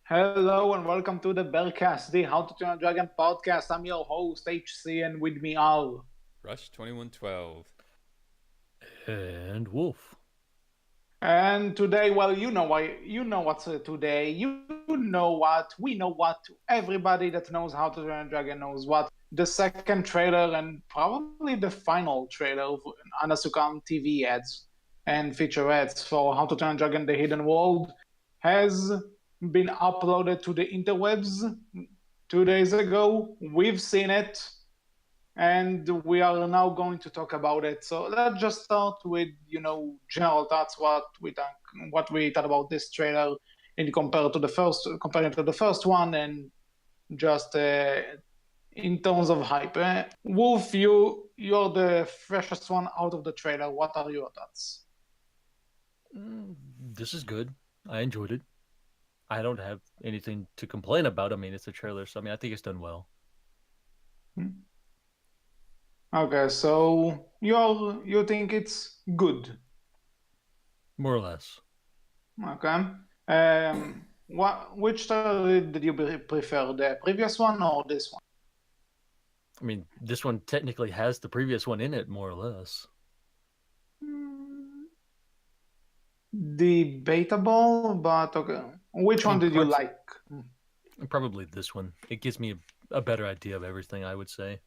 Hello and welcome to the Berkcast, the How to Train a Dragon podcast. I'm your host HC, and with me are. Rush 2112. And Wolf. And today, well, you know what's today. You know what, we know what. Everybody that knows How to Train a Dragon knows what. The second trailer and probably the final trailer of Anasukan TV ads and featurettes for How to Train a Dragon: The Hidden World has been uploaded to the interwebs 2 days ago. We've seen it, and we are now going to talk about it. So let's just start with general thoughts, what we thought about this trailer in comparing to the first one, and just in terms of hype. Wolf, you're the freshest one out of the trailer. What are your thoughts? This is good. I enjoyed it. I don't have anything to complain about. I mean, it's a trailer, so I think it's done well. Hmm? Okay, so you think it's good? More or less. Okay. Which trailer did you prefer, the previous one or this one? I mean, this one technically has the previous one in it, more or less. Hmm, Debatable, but okay. Which I one mean, did you parts like? probably this one. It gives me a better idea of everything, I would say.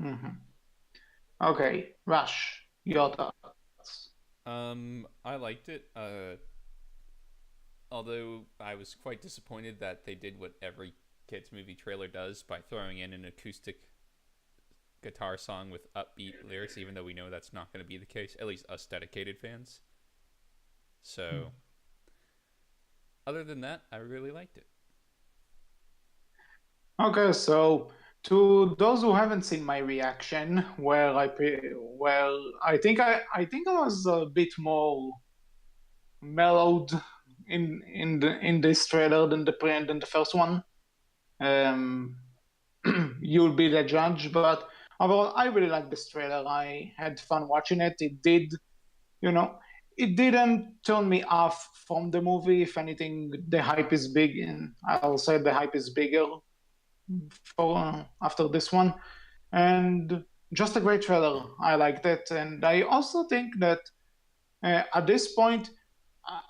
Mhm. Okay, Rush, your thoughts. I liked it. Although I was quite disappointed that they did what every kids movie trailer does by throwing in an acoustic guitar song with upbeat lyrics, even though we know that's not going to be the case. At least us dedicated fans. So, other than that, I really liked it. Okay, so to those who haven't seen my reaction, I think I was a bit more mellowed in this trailer than the first one. Um, you'll be the judge, but overall, I really like this trailer. I had fun watching it. You know, it didn't turn me off from the movie. If anything, the hype is big, and I'll say the hype is bigger for after this one. And just a great trailer. I liked it, and I also think that at this point, uh,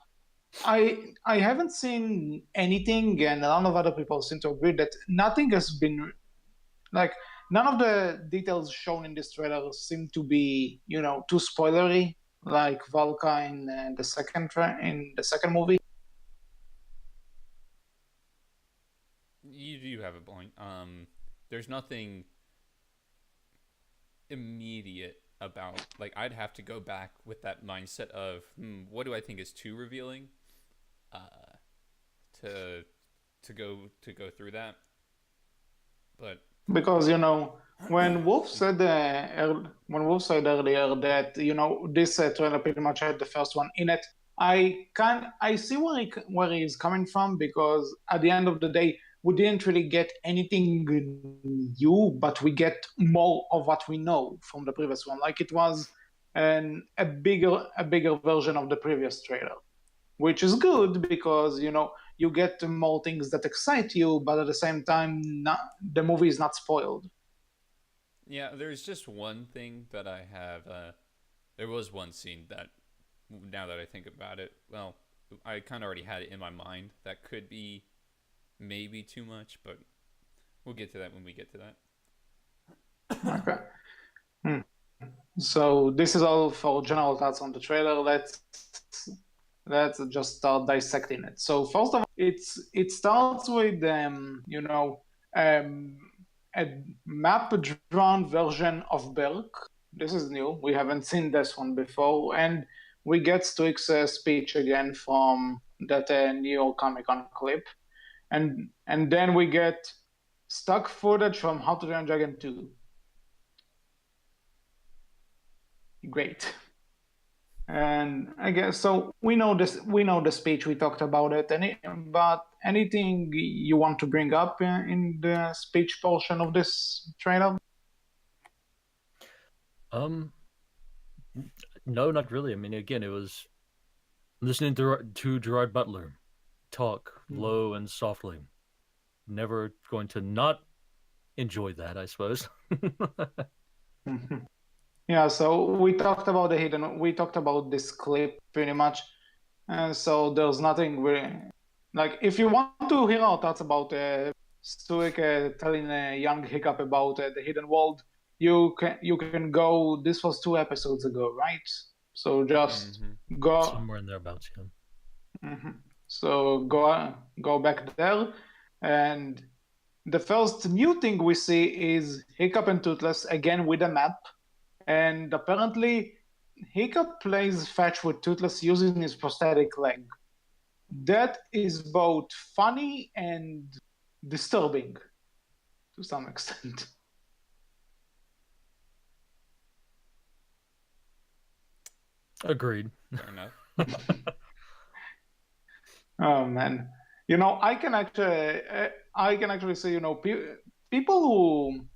I haven't seen anything, and a lot of other people seem to agree that nothing has been like none of the details shown in this trailer seem to be too spoilery, like Valka in in the second movie. You do have a point. There's nothing immediate about, like, I'd have to go back with that mindset of what do I think is too revealing uh, to to go through that. But Because when Wolf said earlier that this trailer pretty much had the first one in it, I see where he's coming from, because at the end of the day we didn't really get anything new, but we get more of what we know from the previous one. Like it was a bigger version of the previous trailer, which is good because you get more things that excite you, but at the same time, the movie is not spoiled. yeah, there's just one thing that I have. There was one scene that, now that I think about it, well, I kind of already had it in my mind that could be maybe too much, but we'll get to that when we get to that. Okay. Hmm. So this is all for general thoughts on the trailer. Let's just start dissecting it. So first of all, it starts with um, a map drawn version of Berk. This is new. We haven't seen this one before, and we get Stoics' speech again from that New York Comic Con clip, and then we get stock footage from How to Train Dragon 2. Great. And I guess so. We know this. We know the speech. We talked about it. But anything you want to bring up in the speech portion of this trailer? Um, no, not really. I mean, again, it was listening to Gerard Butler. talk low and softly. Never going to not enjoy that, I suppose. Yeah, so we talked about the hidden. We talked about this clip pretty much, and so there's nothing really like if you want to hear our thoughts about Stuik telling young Hiccup about the hidden world, you can go. This was 2 episodes ago, right? So just go. Somewhere in thereabouts, yeah. So go back there, and the first new thing we see is Hiccup and Toothless again with a map. And apparently, Hiccup plays fetch with Toothless using his prosthetic leg. That is both funny and disturbing to some extent. Agreed. Fair enough. Oh man, I can actually say, people who,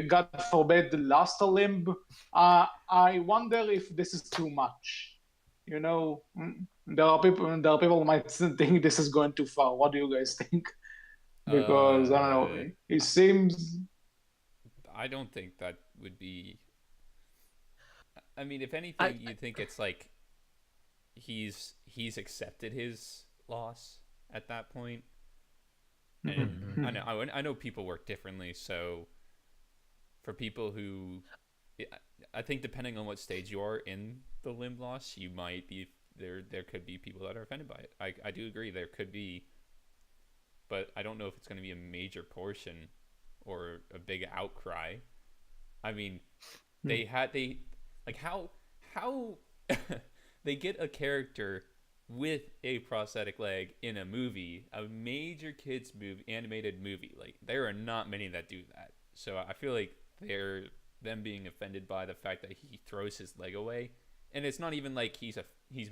God forbid, lost a limb. I wonder if this is too much. There are people who might think this is going too far. What do you guys think? Because I don't know. It seems. I don't think that would be. I mean, if anything, you'd think it's like he's accepted his loss at that point. And I know people work differently, so for people who, I think depending on what stage you are in the limb loss, you might be there could be people that are offended by it. I do agree there could be, but I don't know if it's going to be a major portion or a big outcry. I mean, they like how they get a character with a prosthetic leg in a movie, a major kids movie, animated movie. Like there are not many that do that. So I feel like they're them being offended by the fact that he throws his leg away, and it's not even like he's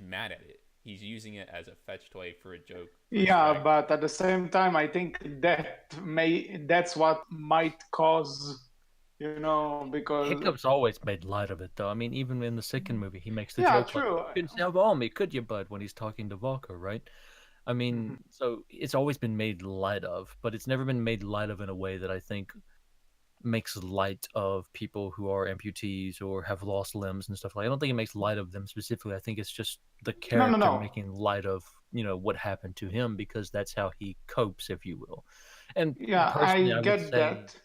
mad at it. He's using it as a fetch toy for a joke. Yeah, but at the same time, I think that's what might cause, because Hiccup's always made light of it, though. I mean, even in the second movie, he makes the yeah, joke true. like, "You couldn't salve me, could you, bud?" when he's talking to Volker, right? I mean, so it's always been made light of, but it's never been made light of in a way that I think makes light of people who are amputees or have lost limbs and stuff like. I don't think it makes light of them specifically. I think it's just the character No. making light of what happened to him because that's how he copes, if you will. And Yeah, personally, I get that.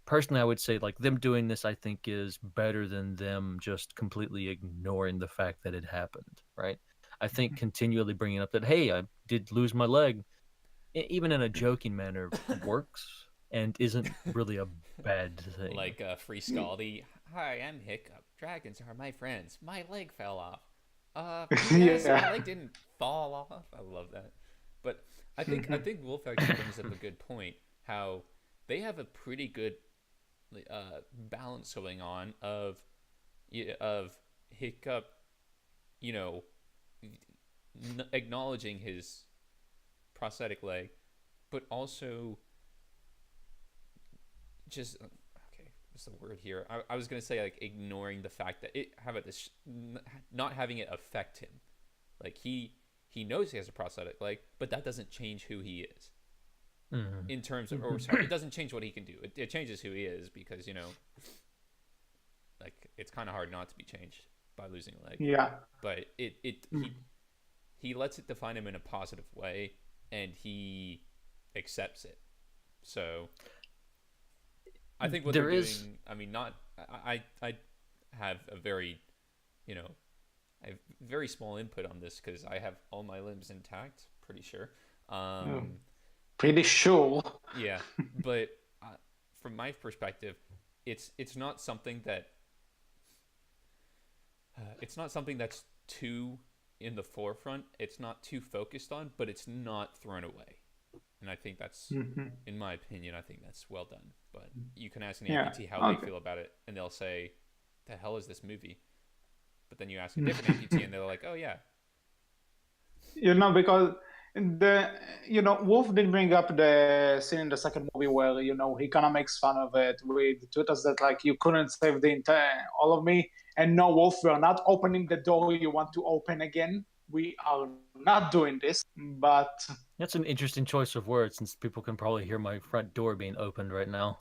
Personally, I would say like them doing this, I think, is better than them just completely ignoring the fact that it happened. Right? I think continually bringing up that, hey, I did lose my leg, even in a joking manner, works and isn't really a bad thing. Like Free Scaldy. Hi, I'm Hiccup. Dragons are my friends. My leg fell off. Yes, Yeah. my leg didn't fall off. I love that. But I think Wolf actually brings up a good point. How they have a pretty good balance going on of Hiccup, acknowledging his prosthetic leg, but also just okay. What's the word here? I was gonna say like ignoring the fact that not having it affect him. Like he knows he has a prosthetic leg, but that doesn't change who he is. In terms of, or sorry, it doesn't change what he can do. It changes who he is because like it's kind of hard not to be changed by losing a leg. Yeah. But he lets it define him in a positive way, and he accepts it. So I think what they're doing. I mean, not I have a very, I have very small input on this because I have all my limbs intact. Pretty sure. Pretty sure. Yeah, but from my perspective, it's not something that that's too in the forefront. It's not too focused on, but it's not thrown away. And I think that's, in my opinion, I think that's well done. But you can ask an amputee how they feel about it, and they'll say, "The hell is this movie?" But then you ask a different amputee, and they're like, "Oh yeah." Because Wolf did bring up the scene in the second movie where he kind of makes fun of it with Twitters that like you couldn't save the entire all of me, and no, Wolf, we're not opening the door you want to open again. we are not doing this, but That's an interesting choice of words, since people can probably hear my front door being opened right now.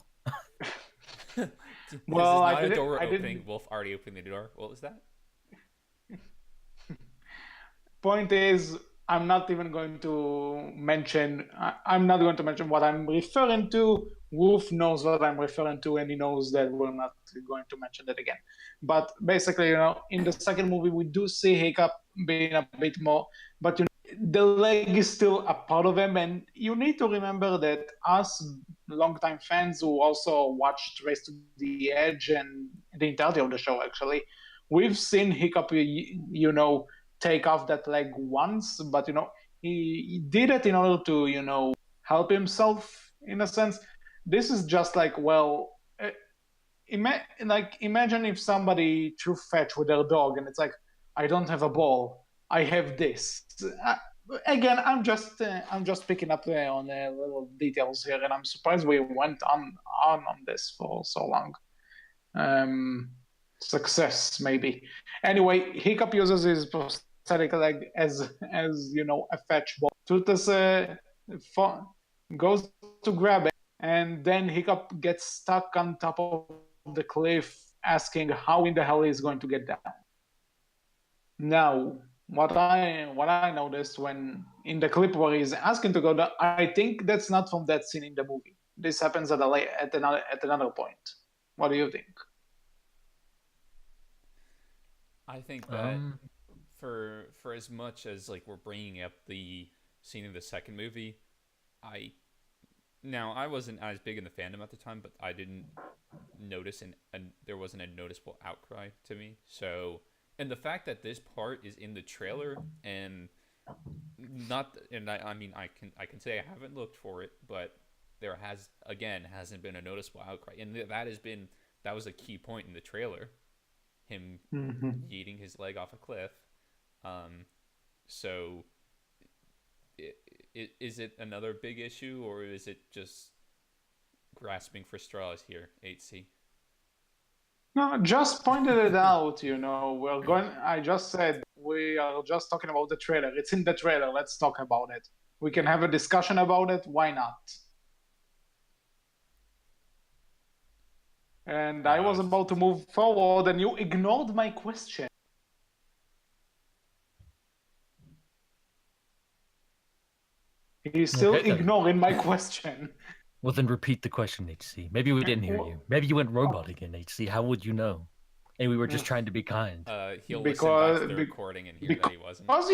This is well, not a door we're I opening. didn't. Wolf already opened the door. What was that? Point is, I'm not even going to mention. I'm not going to mention what I'm referring to. Wolf knows what I'm referring to, and he knows that we're not going to mention that again. But basically, in the second movie, we do see Hiccup being a bit more, but the leg is still a part of him, and you need to remember that us longtime fans who also watched Race to the Edge and the entirety of the show, actually, we've seen Hiccup, take off that leg once, but he did it in order to help himself in a sense. This is just like, well, imagine if somebody threw fetch with their dog and it's like, I don't have a ball, I have this. Again, I'm just picking up on little details here, and I'm surprised we went on this for so long. Success maybe. Anyway, Hiccup uses his prosthetic leg as a fetch ball. Tutus goes to grab it, and then Hiccup gets stuck on top of the cliff, asking how in the hell he's going to get down. Now, what I noticed when in the clip where he's asking to go down, I think that's not from that scene in the movie. This happens at another point. What do you think? I think that for as much as like we're bringing up the scene of the second movie, I I wasn't as big in the fandom at the time, but I didn't notice and there wasn't a noticeable outcry to me. So, and the fact that this part is in the trailer and not, and I mean, I can say I haven't looked for it, but there hasn't been a noticeable outcry, and that was a key point in the trailer, him Mm-hmm. yeeting his leg off a cliff. Um, so is it another big issue, or is it just grasping for straws here, HC? No, just pointed it out. We're going. I just said we are just talking about the trailer. It's in the trailer. Let's talk about it. We can have a discussion about it. Why not? And I was about to move forward, and you ignored my question. He's still Okay, then. ignoring my question. Well, then repeat the question, HC. Maybe we didn't hear you. Maybe you went robot again, HC. How would you know? And we were just trying to be kind. He'll listen back to the recording and hear that he wasn't. Because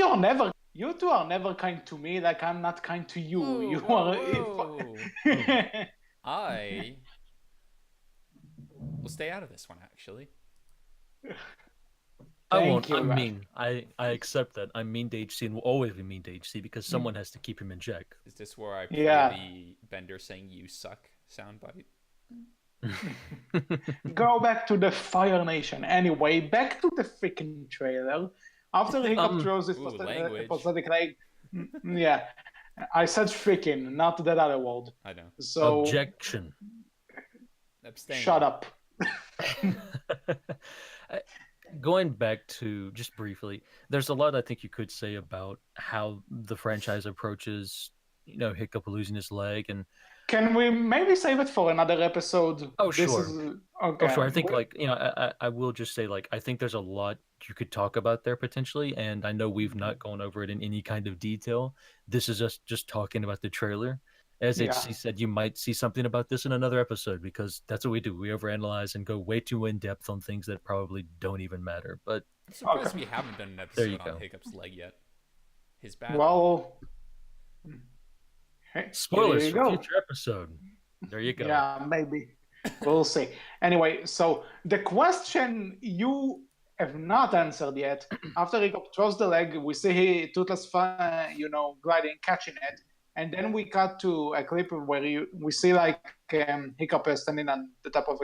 you two are never kind to me, like I'm not kind to you. Whoa. I will stay out of this one, actually. I won't. I'm mean. I accept that. I'm mean to HC and will always be mean to HC because someone has to keep him in check. Is this where I play the Bender saying "you suck" soundbite? Go back to the Fire Nation. Anyway, back to the freaking trailer. After Hiccup throws his prosthetic leg, yeah, I said freaking, not that other word. I know. So objection. Abstain. Shut up. Going back to just briefly, there's a lot I think you could say about how the franchise approaches, Hiccup losing his leg, and can we maybe save it for another episode? Oh, sure. Okay. Oh, sure. I think I will just say I think there's a lot you could talk about there potentially, and I know we've not gone over it in any kind of detail. This is just talking about the trailer. As HC said, you might see something about this in another episode because that's what we do. We overanalyze and go way too in depth on things that probably don't even matter. But I'm surprised we haven't done an episode on Hiccup's leg yet. His bad. Well, spoilers for future episode. There you go. Yeah, maybe. We'll see. Anyway, so the question you have not answered yet. After Hiccup throws the leg, we see Toothless, gliding, catching it. And then we cut to a clip where we see Hiccup is standing on the top of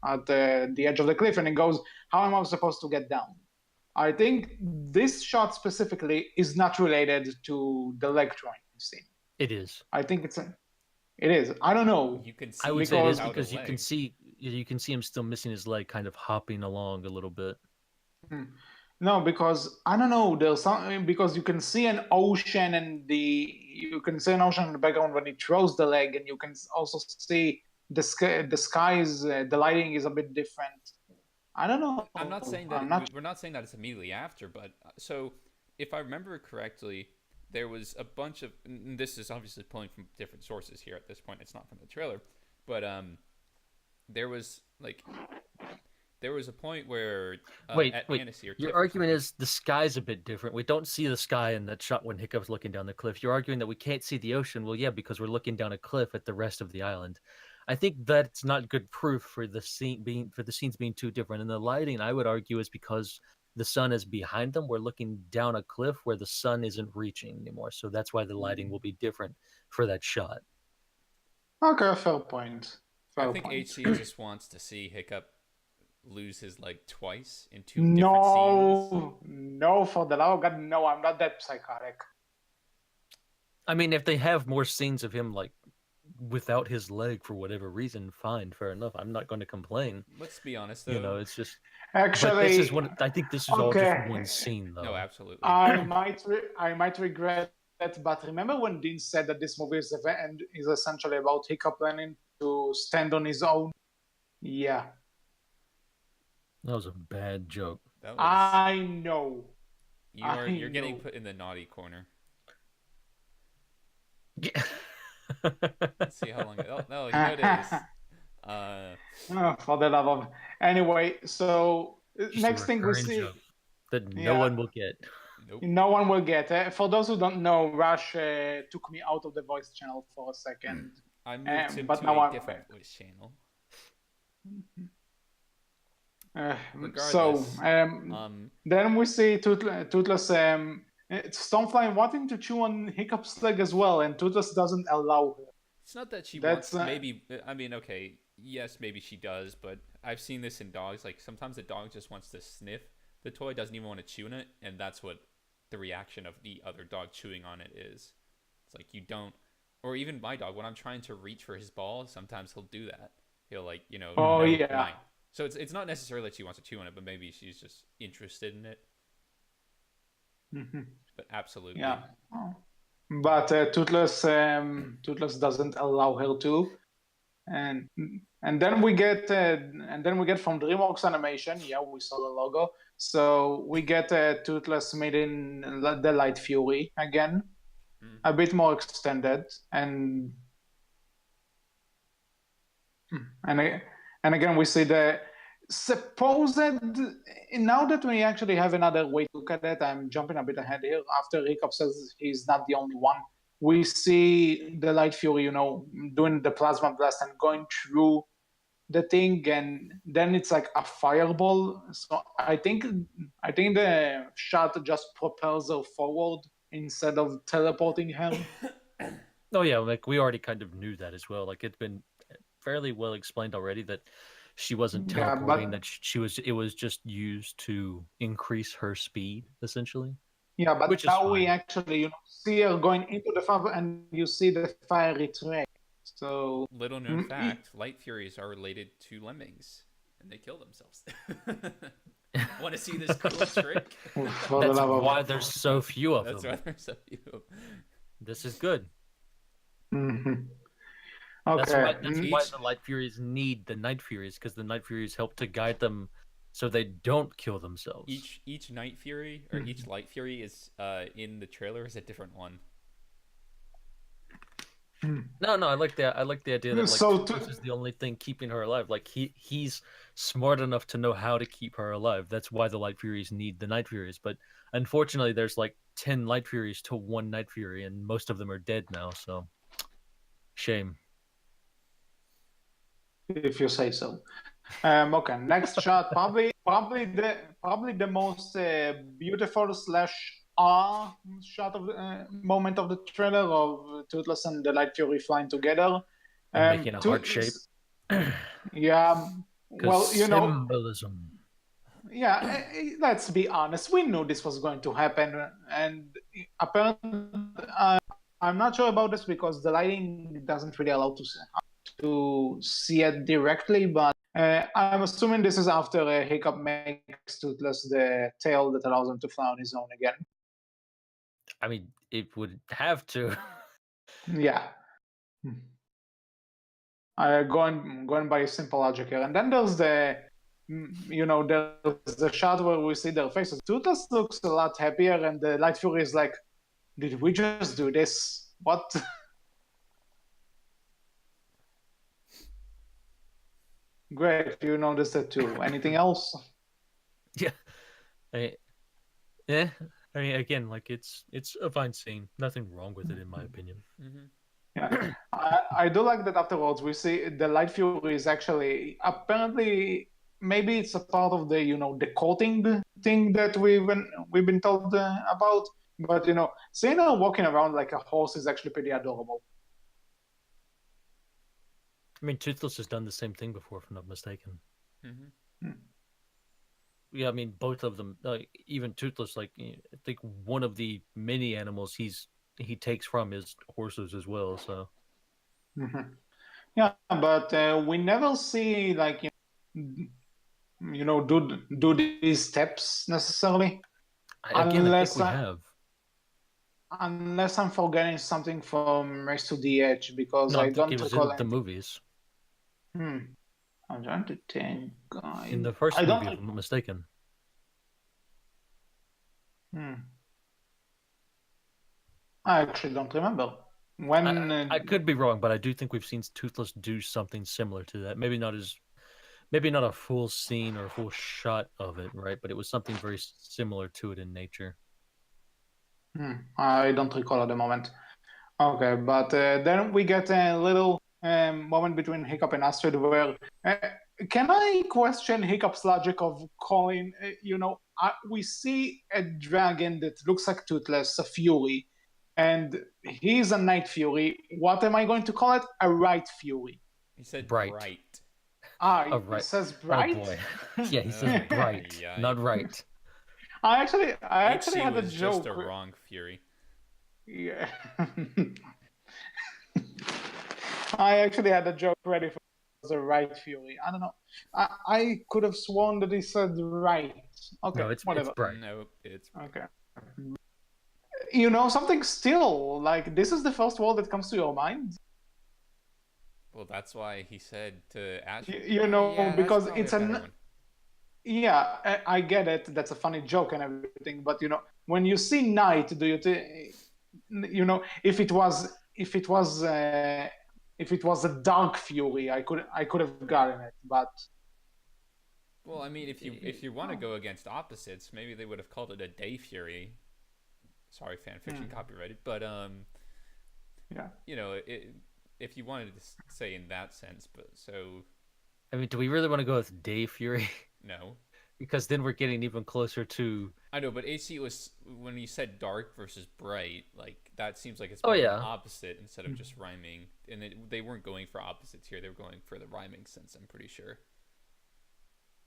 at the edge of the cliff, and he goes, "How am I supposed to get down?" I think this shot specifically is not related to the leg throwing scene. It is. I think it is. I don't know. You can see. I would say it is because you can see him still missing his leg, kind of hopping along a little bit. No, because I don't know. There's some because you can see an ocean and you can see an ocean in the background when he throws the leg, and you can also see the sky. The skies, the lighting is a bit different. I don't know. I'm not saying I'm that not. we're not saying that it's immediately after, but so if I remember correctly, there was a bunch of and this is obviously pulling from different sources here at this point. It's not from the trailer, but there was like there was a point where Wait, at wait. Annecy or Your Tiff or argument something. is the sky's a bit different. We don't see the sky in that shot when Hiccup's looking down the cliff. You're arguing that we can't see the ocean. Well, yeah, because we're looking down a cliff at the rest of the island. I think that's not good proof for the scenes being too different. And the lighting, I would argue, is because the sun is behind them. We're looking down a cliff where the sun isn't reaching anymore. So that's why the lighting will be different for that shot. Okay, fair point. I Fair think point. HC just wants to see Hiccup lose his leg twice in two different scenes. No, for the love of God, no, I'm not that psychotic. I mean, if they have more scenes of him like without his leg for whatever reason, fine, fair enough. I'm not going to complain. Let's be honest, though. It's just Actually, but this is I think this is all just one scene, though. No, absolutely. I might regret that, but remember when Dean said that this movie is essentially about Hiccup learning to stand on his own? Yeah. That was a bad joke. That was, I know. You're getting put in the naughty corner. Yeah. Let's see how long. No, you know it is. For the love of. Anyway, so next thing we see that no one will get. Nope. No one will get. For those who don't know, Rush took me out of the voice channel for a second. I moved him but to now a I'm different voice channel. So then we see Toothless Stonefly wanting to chew on Hiccup's leg as well, and Toothless doesn't allow her. It's not that she wants. Maybe I mean, okay, yes, maybe she does, but I've seen this in dogs. Like sometimes the dog just wants to sniff the toy, doesn't even want to chew on it, and that's what the reaction of the other dog chewing on it is. It's like you don't, or even my dog when I'm trying to reach for his ball, sometimes he'll do that. He'll like Oh yeah. Mine. So it's not necessarily that she wants to chew on it, but maybe she's just interested in it. Mm-hmm. But absolutely. Yeah. But Toothless doesn't allow her to, and then we get from DreamWorks Animation. Yeah, we saw the logo. So we get Toothless meeting the Light Fury again, a bit more extended, and again we see the supposed. Now that we actually have another way to look at it, I'm jumping a bit ahead here. After Hiccup says he's not the only one, we see the Light Fury, doing the plasma blast and going through the thing, and then it's like a fireball. So I think the shot just propels her forward instead of teleporting her. Oh yeah, like we already kind of knew that as well. Like it's been fairly well explained already that she wasn't teleporting, that it was just used to increase her speed, essentially. Yeah, but now we actually see her going into the fire, and you see the fiery trail. So little known fact: Light Furies are related to lemmings, and they kill themselves. Want to see this cool trick? That's why there's so few of them. That's why there's so few. This is good. Mm-hmm. Okay. That's why the Light Furies need the Night Furies, because the Night Furies help to guide them so they don't kill themselves. Each Night Fury or each Light Fury is in the trailer is a different one. No, I like the idea that this is the only thing keeping her alive. Like he's smart enough to know how to keep her alive. That's why the Light Furies need the Night Furies. But unfortunately, there's like 10 Light Furies to one Night Fury, and most of them are dead now. So shame. If you say so. Okay, next shot, probably the most beautiful / shot of the moment of the trailer of Toothless and the Light Fury flying together, and making a heart shape. Yeah, well, symbolism. Yeah, let's be honest. We knew this was going to happen, and apparently, I'm not sure about this because the lighting doesn't really allow to see it directly, but I'm assuming this is after Hiccup makes Toothless the tail that allows him to fly on his own again. I mean, it would have to. Yeah. Going by simple logic here, and then there's there's the shot where we see their faces. Toothless looks a lot happier, and the Light Fury is like, "Did we just do this? What?" Great, you noticed it too. Anything else? Yeah. Yeah. I mean, again, like it's a fine scene. Nothing wrong with it, in my opinion. Mm-hmm. Yeah, I do like that afterwards we see the Light Fury is actually apparently maybe it's a part of the the coating thing that we've been told about, but seeing her walking around like a horse is actually pretty adorable. I mean, Toothless has done the same thing before, if I'm not mistaken. Mm-hmm. Yeah, I mean, both of them, even Toothless, like I think one of the many animals he takes from is horses as well. So Yeah, but we never see like do these steps necessarily, I think unless we have. unless I'm forgetting something from Race to the Edge, because No, I I think don't it was recall in the anything. movies. I'm trying to think. In the first I movie, don't. if I'm not mistaken. I actually don't remember when. I could be wrong, but I do think we've seen Toothless do something similar to that. Maybe not a full scene or a full shot of it, right? But it was something very similar to it in nature. I don't recall at the moment. Okay, but then we get a little moment between Hiccup and Astrid where can I question Hiccup's logic of calling? We see a dragon that looks like Toothless, a Fury, and he's a Night Fury. What am I going to call it? A Right Fury. He said Bright. bright. Ah, Right. he says bright. Oh boy. Yeah, he says bright, yeah. not right. I actually HC had a was joke. just a wrong Fury. Yeah. I actually had a joke ready for the right Fury. I don't know. I could have sworn that he said right. Okay, No, it's whatever. bright. No, it's bright. Okay. Something still, like, this is the first word that comes to your mind? Well, that's why he said to Ash. Because that's it's a better one. Yeah, I get it. That's a funny joke and everything. But, when you see night, do you if it was a dark fury, I could have gotten it, but Well, I mean, if you want to go against opposites, maybe they would have called it a day fury. Sorry, fan fiction copyrighted, but yeah. If you wanted to say in that sense, but so. I mean, do we really want to go with Day Fury? No. Because then we're getting even closer to. I know, but AC was when you said dark versus bright, like that seems like it's an opposite instead of just rhyming. And they weren't going for opposites here; they were going for the rhyming sense. I'm pretty sure.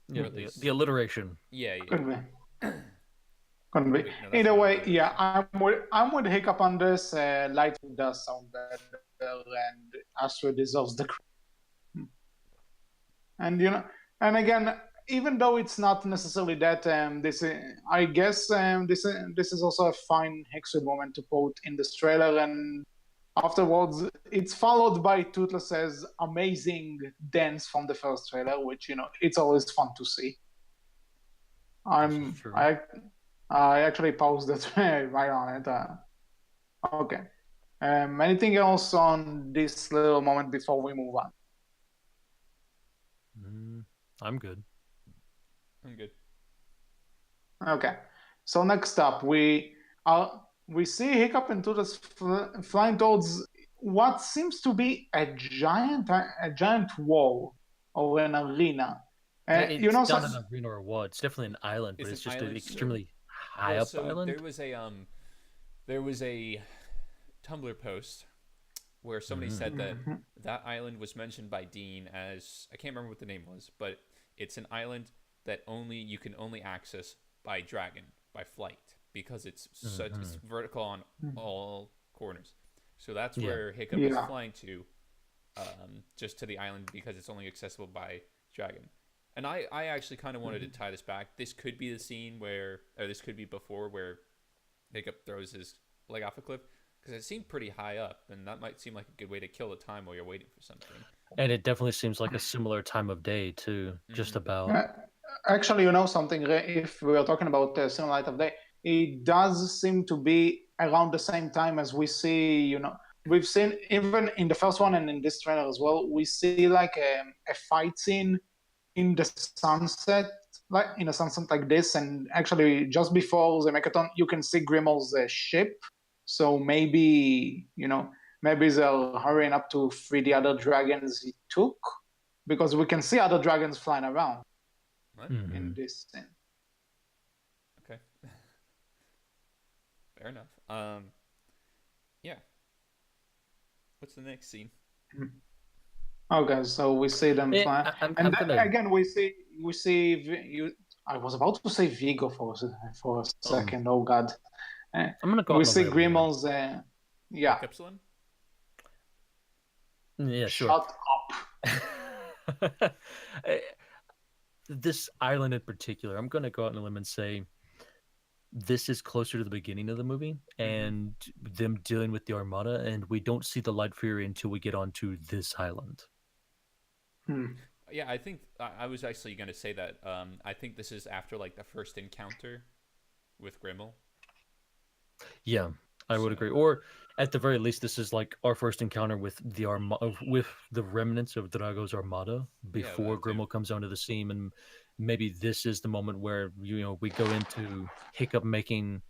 Yeah, the alliteration. Yeah. Could be. Could be. Either way, yeah, I'm with Hiccup on this. Light does sound better, and Astro deserves the credit. And and again, even though it's not necessarily that, I guess this is also a fine Hexwood moment to quote in this trailer, and afterwards it's followed by Toothless's amazing dance from the first trailer, which it's always fun to see. I actually paused it right on it. Okay. Anything else on this little moment before we move on? I'm good. Okay. So next up, we see Hiccup and Toothless flying towards what seems to be a giant wall or an arena. It's not an arena or what? It's definitely an island, but it's just an extremely high up island. There was a Tumblr post where somebody said that island was mentioned by Dean as, I can't remember what the name was, but it's an island that you can only access by dragon, by flight, because it's it's vertical on all corners. So that's where Hiccup is flying to, just to the island, because it's only accessible by dragon. And I actually kind of wanted to tie this back. This could be the scene where, or this could be before where Hiccup throws his leg off a cliff, because it seemed pretty high up, and that might seem like a good way to kill the time while you're waiting for something. And it definitely seems like a similar time of day too, just about. Uh, Actually, you know something, if we are talking about Cinema Light of Day, it does seem to be around the same time as we see, we've seen, even in the first one and in this trailer as well, we see like a fight scene in the sunset, like in a sunset like this, and actually just before the Mechaton, you can see Grimmel's ship. So maybe, maybe they're hurrying up to free the other dragons he took, because we can see other dragons flying around What? in this scene. Okay. Fair enough. Yeah. What's the next scene? Okay, so we see them flying, and again we see I was about to say Vigo for a second. Oh God, I'm gonna go. We see Grimmel's. Yeah. Hiccup's one? Yeah, sure. Shut up. This island in particular, I'm gonna go out on a limb and say this is closer to the beginning of the movie and them dealing with the Armada, and we don't see the Light Fury until we get onto this island. Yeah, I think I was actually going to say that. I think this is after like the first encounter with Grimmel. Yeah, I would agree. Or at the very least, this is like our first encounter with with the remnants of Drago's Armada before Grimmel comes onto the scene, and maybe this is the moment where we go into Hiccup making.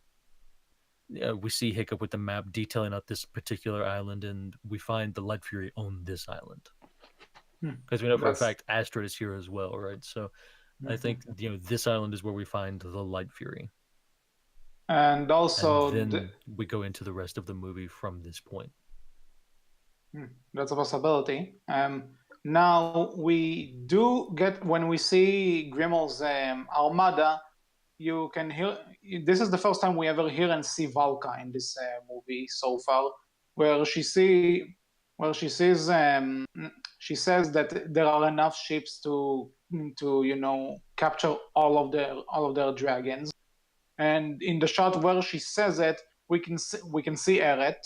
We see Hiccup with the map detailing out this particular island, and we find the Light Fury on this island. Because we know for a fact Astrid is here as well, right? So I think this island is where we find the Light Fury, and also then we go into the rest of the movie from this point. That's a possibility. Now we do get, when we see Grimmel's Armada, you can hear. This is the first time we ever hear and see Valka in this movie so far, where she sees. She says that there are enough ships to capture all of their dragons, and in the shot where she says it, we can see Eret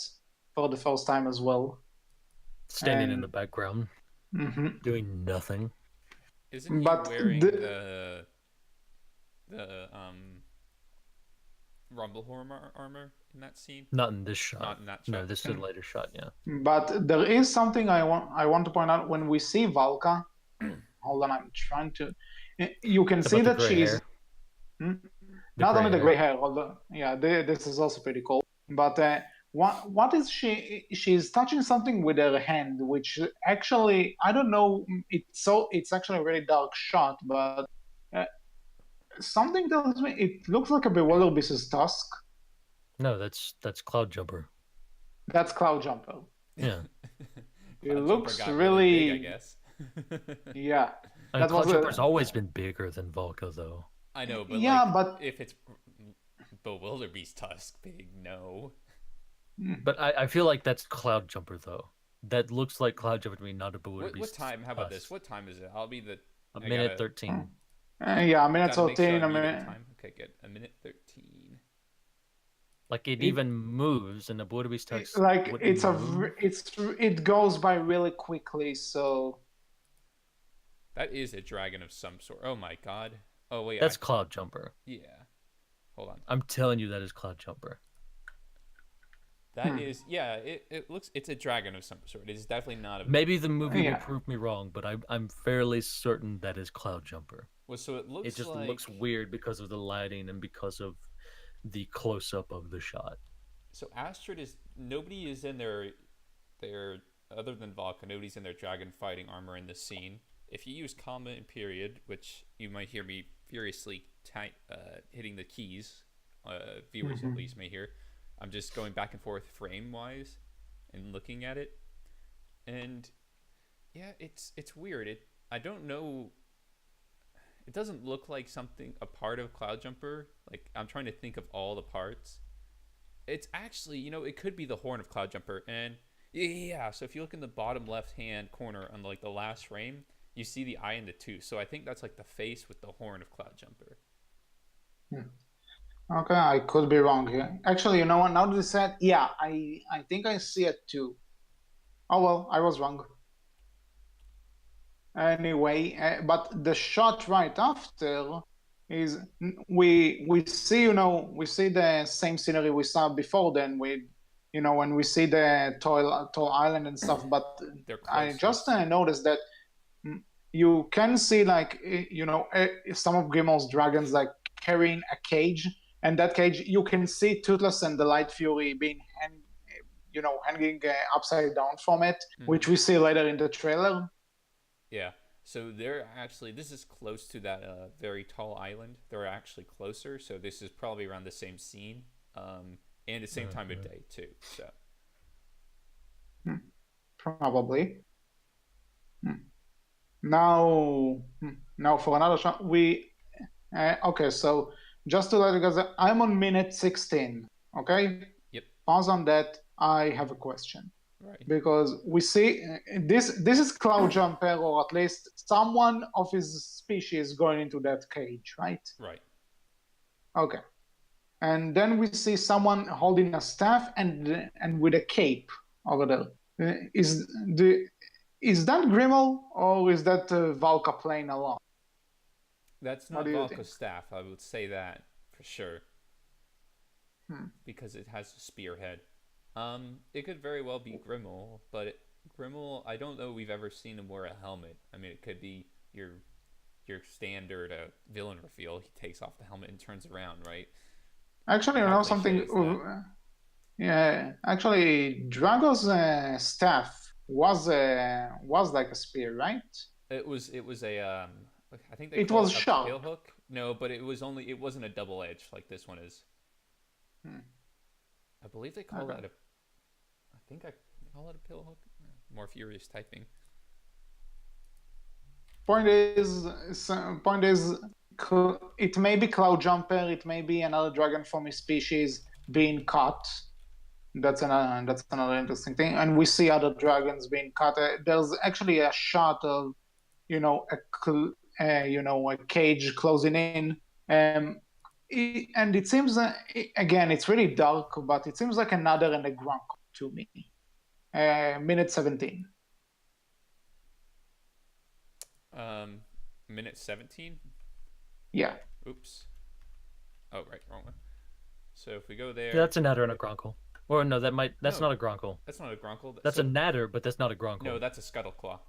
for the first time as well, standing in the background, doing nothing. Isn't he wearing the Rumblehorn armor in that scene? Not in this shot. Not in that shot. No, this is a later shot. Yeah. But there is something I want to point out when we see Valka. Hold on, I'm trying to. You can see that she's not only the gray hair. Although, yeah, this is also pretty cool. But what is she? She's touching something with her hand, which actually I don't know. It's actually a really dark shot, but. Something tells me it looks like a Bewilder Beast's tusk. No, that's Cloud Jumper. That's Cloud Jumper. Yeah. It looks really big, I guess. Yeah. And Cloud Jumper's always been bigger than Valka, though. I know, but but if it's Bewilder Beast tusk big, no. But I feel like that's Cloud Jumper, though. That looks like Cloud Jumper to me, not a Bewilder Beast. What time? How about this? What time is it? I'll be a minute 13. Yeah, a minute 13. A minute. Time. Okay, good. A minute 13. Like it even moves, and the Bewilder Beast tusk. Like it goes by really quickly. So that is a dragon of some sort. Oh my god. Oh wait. That's Cloud Jumper. Yeah. Hold on. I'm telling you, that is Cloud Jumper. That is, yeah. It looks. It's a dragon of some sort. It is definitely not a. Maybe the movie will prove me wrong, but I'm fairly certain that is Cloud Jumper. Well, so it looks. It just looks weird because of the lighting and because of the close up of the shot. So Astrid is nobody is in their other than Valka. Nobody's in their dragon fighting armor in this scene. If you use comma and period, which you might hear me furiously hitting the keys, viewers at least may hear. I'm just going back and forth frame wise and looking at it, and yeah, it's weird. I don't know. It doesn't look like a part of Cloud Jumper. Like I'm trying to think of all the parts. It's actually, it could be the horn of Cloud Jumper, and yeah. So if you look in the bottom left hand corner on like the last frame, You see the eye and the tooth, so I think that's like the face with the horn of Cloud Jumper. Hmm. Okay, I could be wrong here. Actually, you know what? Now that you said, yeah, I think I see it too. Oh well, I was wrong. Anyway, but the shot right after is we see, we see the same scenery we saw before. Then when we see the tall island and stuff. But They're I closer. just noticed that you can see, like, some of Grimmel's dragons like carrying a cage, and that cage you can see Toothless and the Light Fury being hanging upside down from it, which we see later in the trailer. Yeah. So they're actually, this is close to that very tall island. They're actually closer, so this is probably around the same scene, and the same time of day too. So Probably. Now for another shot, okay. So just to let you guys, I'm on minute 16. Okay, yep, pause on that. I have a question. right, Because we see this is Cloud Jumper, or at least someone of his species going into that cage, right? right. Okay. And then we see someone holding a staff and with a cape over there. Is that Grimmel, or is that Valka playing along? That's What not do you think? Valka's staff. I would say that for sure Hmm. because it has a spearhead. It could very well be Grimmel, but Grimmel, I don't know we've ever seen him wear a helmet. I mean, it could be your standard villain reveal. He takes off the helmet and turns around, right? Actually, They you have know something? cliches that. Yeah, actually, Drago's staff was like a spear, right? It was a I think they It call was it a sharp. tail hook. No, but it wasn't a double edge like this one is. Hmm. I believe they call Okay. that a. I think I call it a pill hook. More furious typing. Point is, point is, it may be Cloud Jumper, it may be another dragon from his species being caught. That's another interesting thing. And we see other dragons being caught. There's actually a shot of, a cage closing in. And it seems, again, it's really dark, but it seems like another Enneagram to me. Minute 17. Um, minute 17. Yeah. Oops. Oh, right, wrong one. So if we go there, Yeah, that's a natter and a gronkle. Or no, that's no, not a gronkle. that's not a Grunkle. That's a natter, but that's not a gronkle. No, that's a Scuttleclaw.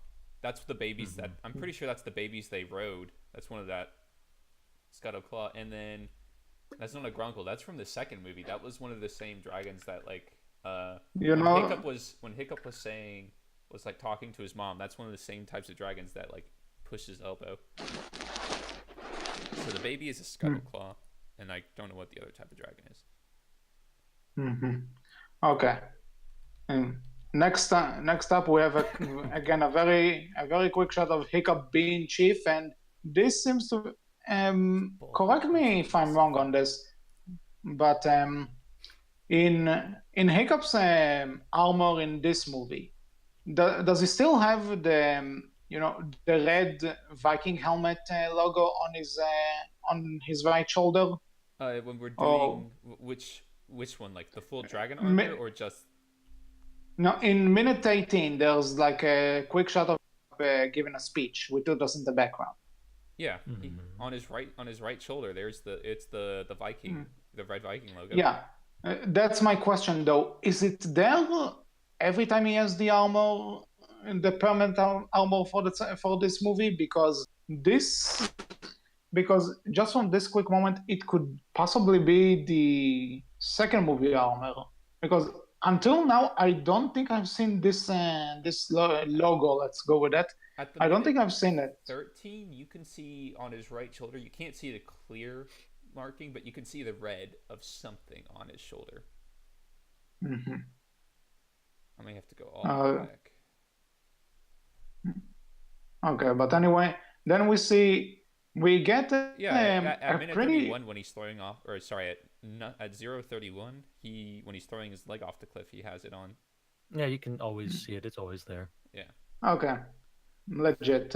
That's the babies that I'm pretty sure that's the babies they rode. That's one of that Scuttleclaw, and then that's not a Grunkle. That's from the second movie. That was one of the same dragons that You when know, Hiccup was saying was like talking to his mom. That's one of the same types of dragons that like push his elbow. So the baby is a Scuttleclaw, and I don't know what the other type of dragon is. hmm Okay. And next up, we have again a very quick shot of Hiccup being chief, and this seems to correct me if I'm wrong on this, but in Hiccup's armor in this movie, does he still have the red Viking helmet logo on his right shoulder? When we're Oh, doing which one, like the full dragon armor mi- or just no, in minute 18, there's like a quick shot of giving a speech with Toothless in the background. yeah, Mm-hmm. on his right shoulder. There's the Viking, the red Viking logo. Yeah, that's my question though. Is it there every time he has the armor, the permanent armor for this movie? Because just from this quick moment, it could possibly be the second movie armor. Because until now, I don't think I've seen this logo. Let's go with that. At the I don't minute think I've seen it. 13, you can see on his right shoulder. You can't see the clear marking, but you can see the red of something on his shoulder. Hmm I may have to go all the way Uh, back. okay, but anyway, then we get Yeah, at a minute pretty 31 when he's throwing off, or sorry, at 0:31, when he's throwing his leg off the cliff, he has it on. Yeah, you can always see it. It's always there. Yeah. okay. legit.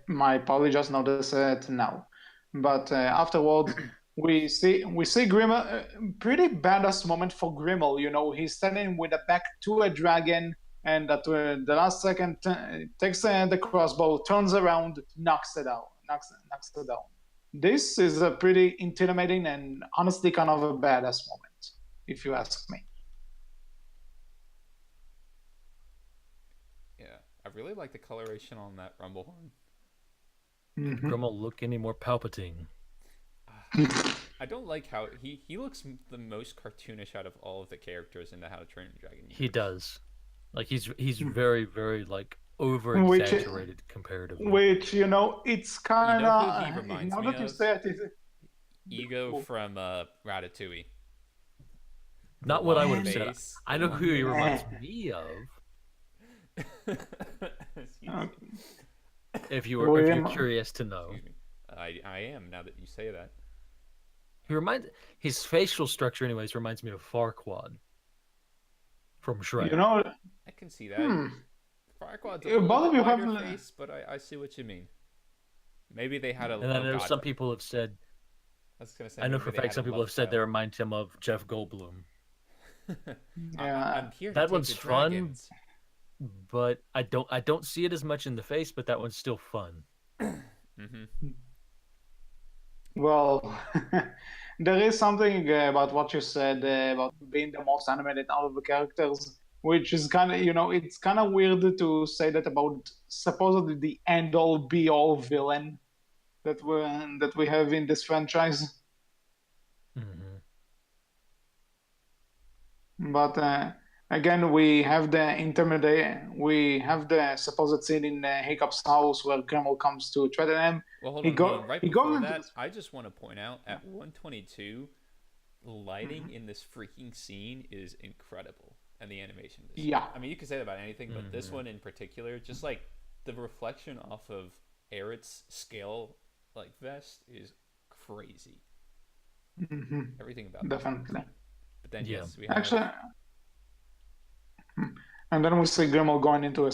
My apology, just noticed it now. But afterwards, we see Grimmel, pretty badass moment for Grimmel. He's standing with the back to a dragon, and at the last second takes the crossbow, turns around, knocks it down. This is a pretty intimidating and honestly kind of a badass moment, if you ask me. Yeah, I really like the coloration on that rumble horn. Could Mhm. Grimmel look any more Palpatine? I don't like how he looks the most cartoonish out of all of the characters in the How to Train Your Dragon He universe. does. Like he's very very like over which exaggerated comparatively. it's You kind know who he of reminds now me that you of? say it, Ego from Ratatouille. The Not what I long would have man, said. face, I the know long who he face. reminds me of. uh, Excuse me. If you're William, curious to know, Excuse me. I am now that you say that. he reminds his facial structure, anyways, reminds me of Farquaad from you Shrek. know, I can see that. hmm, Farquaad's a little both bit of you have, wider face, but I see what you mean. Maybe they had a And then oh there's god. some people have said, I was gonna say I know for maybe a they fact had a some people love have said they child. remind him of Jeff Goldblum. yeah, I'm here to That take one's the fun, dragons. but I don't see it as much in the face, but that one's still fun. Mm-hmm. well, there is something about what you said about being the most animated out of the characters, which is kind of, it's kind of weird to say that about supposedly the end all be all villain that we have in this franchise. Hmm. But again, we have the supposed scene in Hiccup's house where Grendel comes to threaten him. Well, hold He on, hold on. go Right he goes before into that, this. I just want to point out at 122, the lighting Mhm. in this freaking scene is incredible, and the animation of this scene. Yeah. I mean, you could say that about anything, but this Hmm. one in particular, just like the reflection off of Aerith's scale like vest is crazy. Mhm. Everything about that. Definitely. But then Yeah. yes, we have. Actually, and then we see Grendel going into the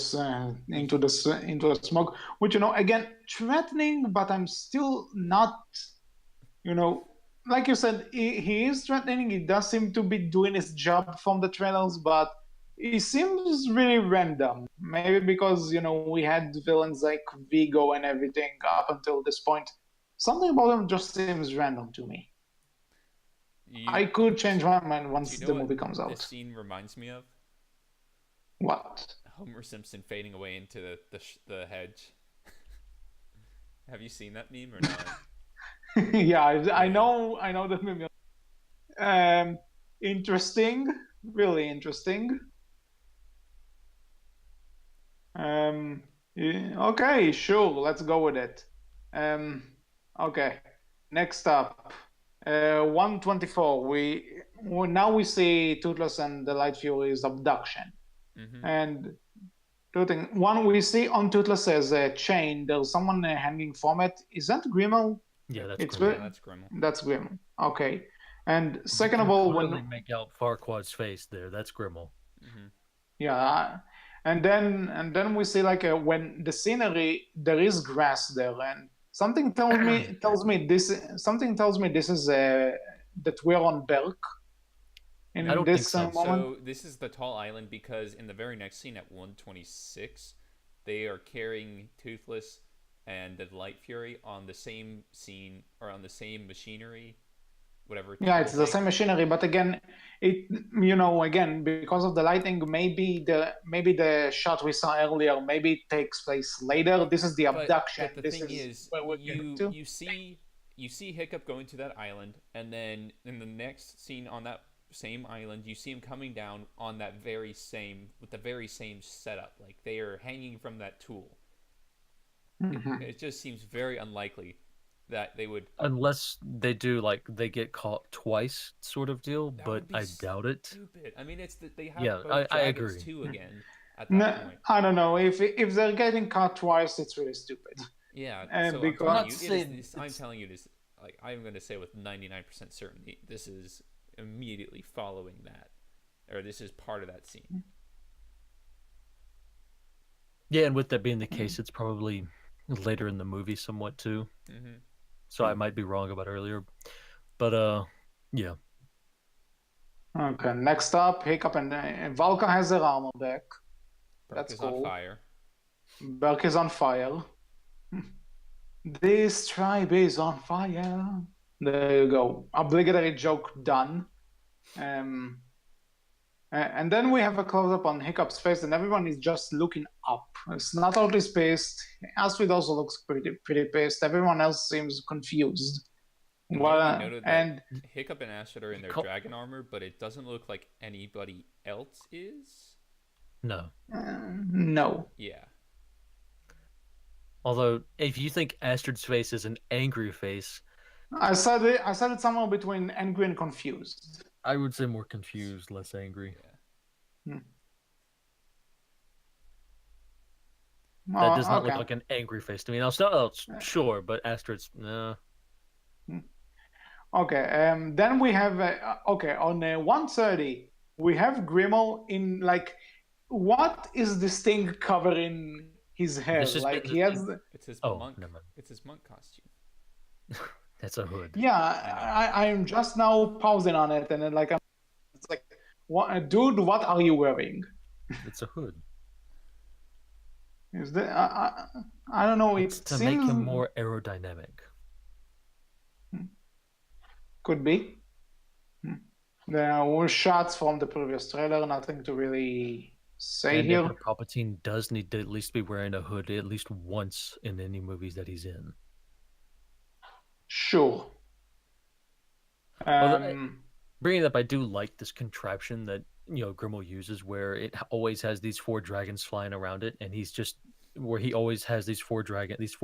smoke, which again threatening, but I'm still not you know, like you said, he is threatening. He does seem to be doing his job from the trailers, but he seems really random. Maybe because we had villains like Vigo and everything up until this point. Something about him just seems random to me. You I could change my mind do you once know the what movie comes this out. scene reminds me of? What? Homer Simpson fading away into the hedge. Have you seen that meme or not? Yeah, I Yeah. know the movie. Um, interesting, really interesting. Um, okay, sure, let's go with it. Um, okay, next up, 124. Now we see Toothless and the Light Fury's abduction, Mm-hmm. and two things. One, we see on Toothless as a chain. There's someone hanging from it. Is that Grimmel? Yeah, that's It's Grimmel. Yeah, ve- that's Grimmel. that's Grimmel. Okay, and You second of can all, clearly make out Farquaad's face there. That's Grimmel. Mm-hmm. yeah, and then we see like when the scenery there is grass there, and something tells me this is that we're on Berk I in don't think this so. moment. So this is the tall island because in the very next scene at 126, they are carrying Toothless and the Light Fury on the same scene or on the same machinery, whatever Yeah, tool it's the thing. same machinery, but again, again because of the lighting, maybe the shot we saw earlier, maybe it takes place later. This is the abduction. But the This thing is is, where we're getting to. you see Hiccup going to that island, and then in the next scene on that same island, you see him coming down on that very same with the very same setup, like they are hanging from that tool. Mhm. It just seems very unlikely that they would. Unless they do like they get caught twice sort of deal, That but would be I doubt it. stupid. I mean, it's that they have Yeah, both I dragons agree. too again at that No, point. I don't know if they're getting caught twice, it's really stupid. Yeah, And so I'm I'm telling because not you, saying I'm it's telling you, it is like I'm going to say with 99% certainty, this is immediately following that, or this is part of that scene. Yeah, and with that being the case, it's probably later in the movie somewhat too. Mm-hmm. So I might be wrong about earlier. But yeah. Okay, next up, Hiccup and Valka has her armor back. Burke That's is on cool. fire. Berk is on fire. This tribe is on fire. There you go. Obligatory joke done. And then we have a close-up on Hiccup's face, and everyone is just looking up. It's not totally spaced. Astrid also looks pretty pissed. Everyone else seems confused. I Well, noted and that Hiccup and Astrid are in their dragon armor, but it doesn't look like anybody else is. No. No. Yeah. Although, if you think Astrid's face is an angry face, I said it somewhere between angry and confused. I would say more confused, less angry. Yeah. That does not look like an angry face to me. Now, sure, but Astrid's no. Okay. Then we have on 1:30 we have Grimmel in like, what is this thing covering his hair? Like he has. It's his monk. It's his monk costume. That's a hood. Yeah, I'm just now pausing on it, and then it's like, what, dude? What are you wearing? It's a hood. Is that I don't know. It's to make him more aerodynamic. Could be. There were shots from the previous trailer. Nothing to really say and here. Palpatine does need to at least be wearing a hood at least once in any movies that he's in. Sure. Bringing it up, I do like this contraption that Grimmel uses, where it always has these 4 dragons flying around it, and he always has these 4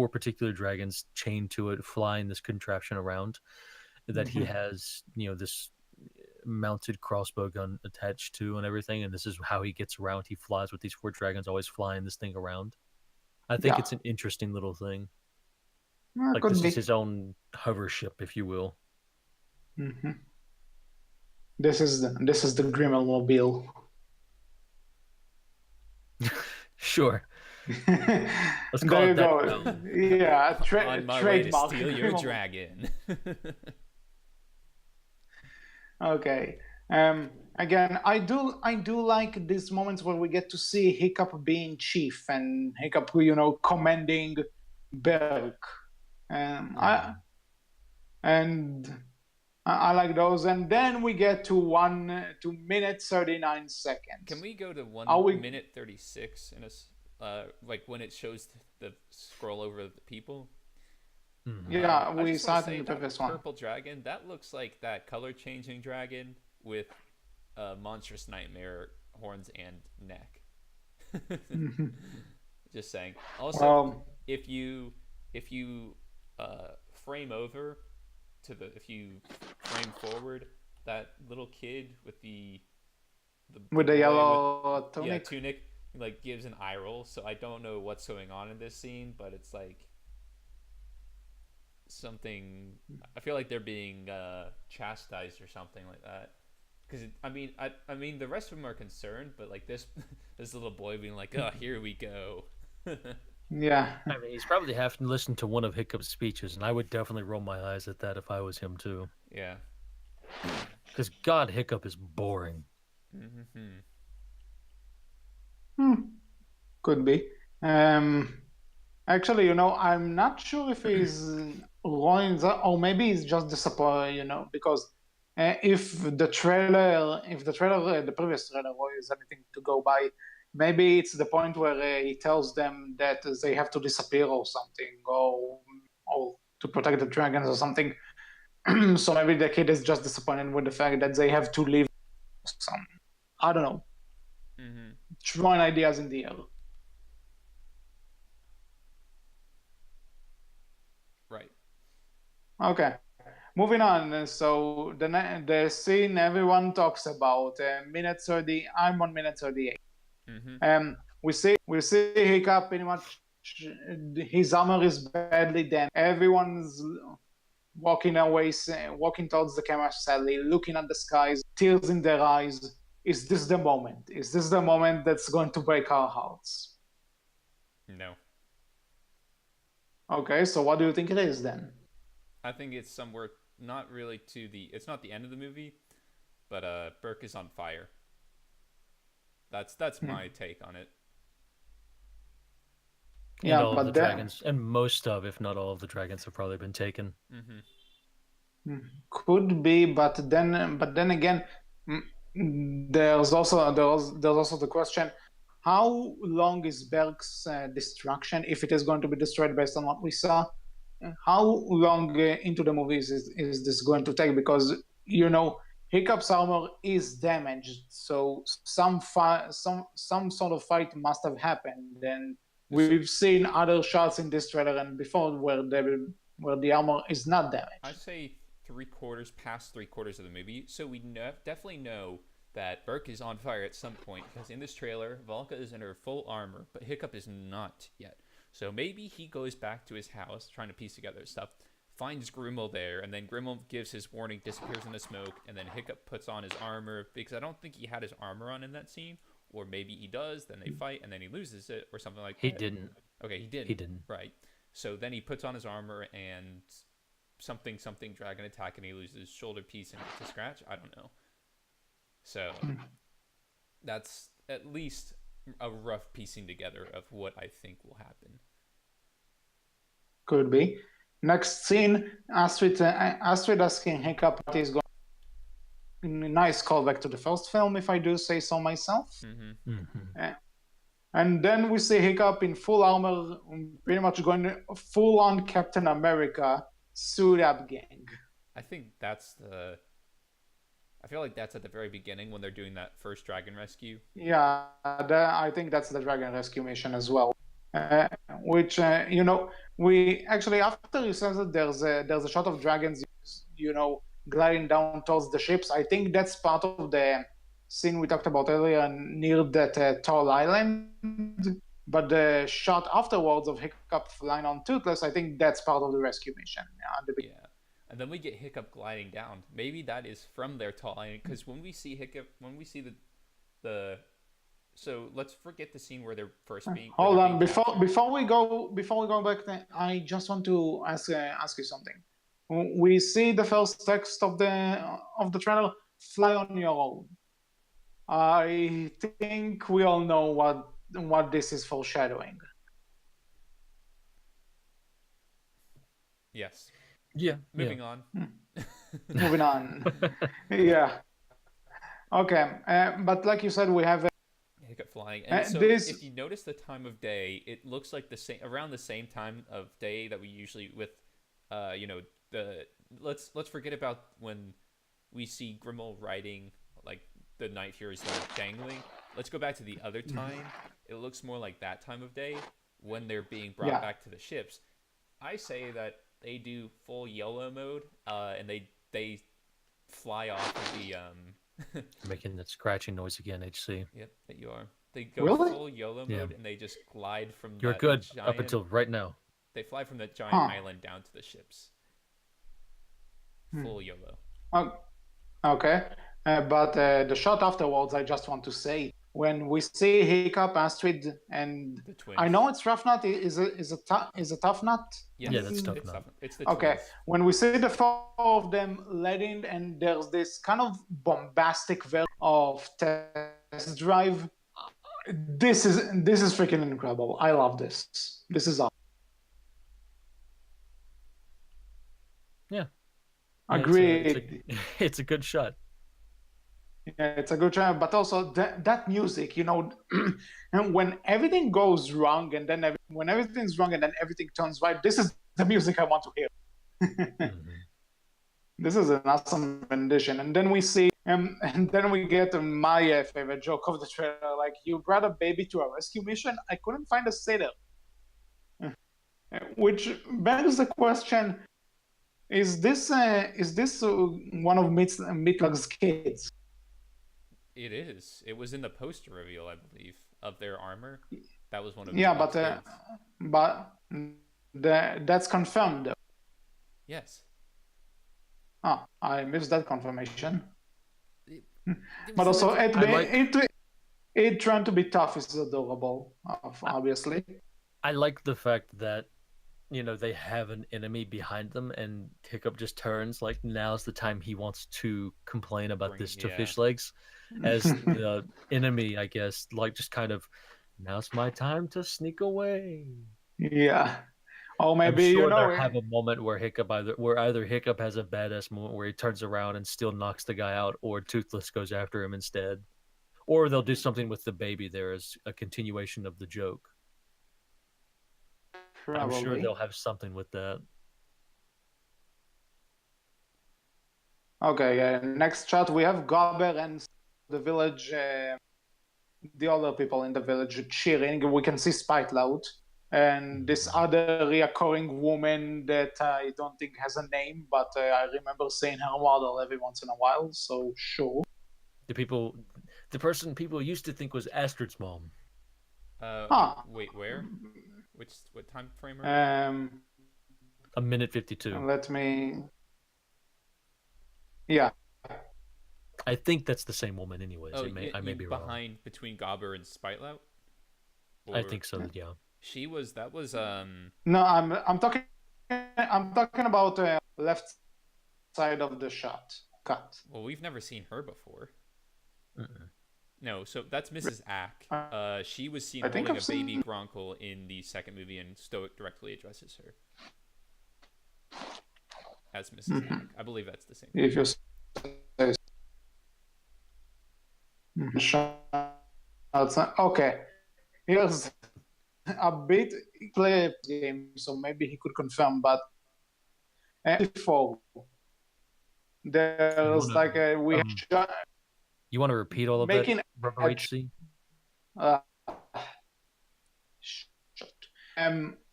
particular dragons chained to it, flying this contraption around. That he has, this mounted crossbow gun attached to and everything, and this is how he gets around. He flies with these 4 dragons, always flying this thing around. I think it's an interesting little thing. Like this is his own hover ship, if you will. Mm-hmm. This is the Grimmel mobile. Sure. Let's call it that. Yeah, on my way to steal your dragon. Okay. Again, I do like these moments where we get to see Hiccup being chief and Hiccup, commanding Berk. I like those, and then we get to 1 minute 39 seconds. Can we go to 1 minute 36 in like when it shows the scroll over the people? Yeah, we saw it in the previous one. Purple dragon, that looks like that color changing dragon with monstrous nightmare horns and neck. Just saying. Also, if you frame over to if you frame forward, that little kid with the yellow tunic. Yeah, tunic, like gives an eye roll. So I don't know what's going on in this scene, but it's like something. I feel like they're being chastised or something like that. Because I mean, the rest of them are concerned, but like this little boy being like, "Oh, here we go." Yeah. I mean, he's probably having to listen to one of Hiccup's speeches, and I would definitely roll my eyes at that if I was him too. Yeah. Because God, Hiccup is boring. Could be. Actually, I'm not sure if he's rolling that, or maybe he's just disappointed, because if the previous trailer is anything to go by, maybe it's the point where he tells them that they have to disappear or something, or to protect the dragons or something. So maybe the kid is just disappointed with the fact that they have to leave. I don't know. Throwing ideas in the air. Right. Okay. Moving on. So the scene everyone talks about, minute 30. I'm on minute 38. We see Hiccup pretty much. His armor is badly damaged. Everyone's walking towards the camera sadly, looking at the skies, tears in their eyes. Is this the moment? Is this the moment that's going to break our hearts? No. Okay, so what do you think it is then? I think it's somewhere not really to the. It's not the end of the movie, but Burke is on fire. That's my Hmm. take on it. And Yeah, all of the but then dragons, and most of, if not all of the dragons, have probably been taken. Mm-hmm. could be, but then again, there's also the question: how long is Berg's destruction if it is going to be destroyed based on what we saw? How long into the movies is this going to take? Because Hiccup's armor is damaged, so some sort of fight must have happened, and So we've seen other shots in this trailer and before where the armor is not I damaged. say past 3 quarters of the movie, so we definitely know that Burke is on fire at some point because in this trailer, Valka is in her full armor, but Hiccup is not yet. So maybe he goes back to his house trying to piece together stuff, finds Grimmel there, and then Grimmel gives his warning, disappears in the smoke, and then Hiccup puts on his armor because I don't think he had his armor on in that scene, or maybe he does. Then they fight, and then he loses it, or something like He that. didn't. Okay, he He didn't. didn't. Right. So then he puts on his armor and something dragon attack and he loses shoulder piece and to scratch. I don't know. So that's at least a rough piecing together of what I think will happen. Could be. Next scene, Astrid asking Hiccup what is going. Nice callback to the first film, if I do say so myself. Mm-hmm. Mm-hmm. And then we see Hiccup in full armor, pretty much going full on Captain America, suit up gang. I think that's the. I feel like that's at the very beginning when they're doing that first dragon rescue. Yeah, I think that's the Dragon Rescue mission as well. Uh, which we actually after you said that there's a shot of dragons, gliding down towards the ships. I think that's part of the scene we talked about earlier near that tall island. But the shot afterwards of Hiccup flying on Toothless, I think that's part of the rescue mission. Yeah. And then we get Hiccup gliding down. Maybe that is from their tall island because when we see Hiccup, when we see the so let's forget the scene where they're first being. Hold on, being before we go back, I just want to ask you something. We see the first text of the trailer, "Fly on your own." I think we all know what this is foreshadowing. Yes. Yeah. Moving on. Moving on. Yeah. Okay, but like you said, we have Hiccup flying, and so if you notice the time of day, it looks like the same around the same time of day that we usually with, the let's forget about when we see Grimmel riding like the night heroes that are dangling. Let's go back to the other time. It looks more like that time of day when they're being brought back to the ships. I say that they do full yellow mode, and they fly off of the Making that scratching noise again, HC. Yep, that you are. They go Really? full YOLO mode and they just glide from You're that good giant, up until right now. They fly from that giant island down to the ships. Full YOLO. Okay, but the shot afterwards, I just want to say, when we see Hiccup, Astrid, and The twins. I know it's Rough Nut. Is a Tough Nut? Yes, Yeah, that's Tough Nut. It's the Okay, twins. when we see the four of them letting, and there's this kind of bombastic version of Test Drive. This is freaking incredible. I love this. This is awesome. Yeah. Agreed. It's a good shot. Yeah, it's a good try, but also that music, and when everything goes wrong, and then when everything's wrong, and then everything turns right, this is the music I want to hear. Mm-hmm. This is an awesome rendition, and then we see, and then we get my favorite joke of the trailer, like, "You brought a baby to a rescue mission? I couldn't find a sitter," which begs the question: Is this one of Mitlag's kids? It is. It was in the poster reveal, I believe, of their armor. That was one of Yeah, Mitlag's kids. but that's confirmed though. Yes. Oh, I missed that confirmation. It But was also, like- it trying to be tough is adorable, obviously. I like the fact that they have an enemy behind them, and Hiccup just turns like now's the time he wants to complain about this to Yeah. Fish Legs, as the enemy, I guess, like just kind of now's my time to sneak away. Yeah. Or I'm maybe, sure they'll have a moment where either Hiccup has a badass moment where he turns around and still knocks the guy out, or Toothless goes after him instead, or they'll do something with the baby there as a continuation of the joke. I'm sure they'll probably. have something with that. Okay, next shot we have Gobber and the village, the other people in the village cheering. We can see Spitelout and this other reoccurring woman that I don't think has a name, but I remember seeing her model every once in a while, so sure. The person people used to think was Astrid's mom. Huh. Wait, where? What time frame are we? Um, A minute 52. let me. Yeah. I think that's the same woman, anyways. Oh, I may you be wrong. behind between Gobber and Spitelout? I Or think so. Yeah. that was No, I'm talking about left side of the shot cut. well, we've never seen her before. Mm-mm. No, so that's Mrs. Ack. She was seen I think holding I've a baby seen. Gronkle in the second movie, and Stoic directly addresses her as Mrs. Mhm. Ack. I believe that's the same. If you say shots. Okay, here's a bit play game, so maybe he could confirm. But before there's like we have You want to repeat all of that, making Rubber HC? uh,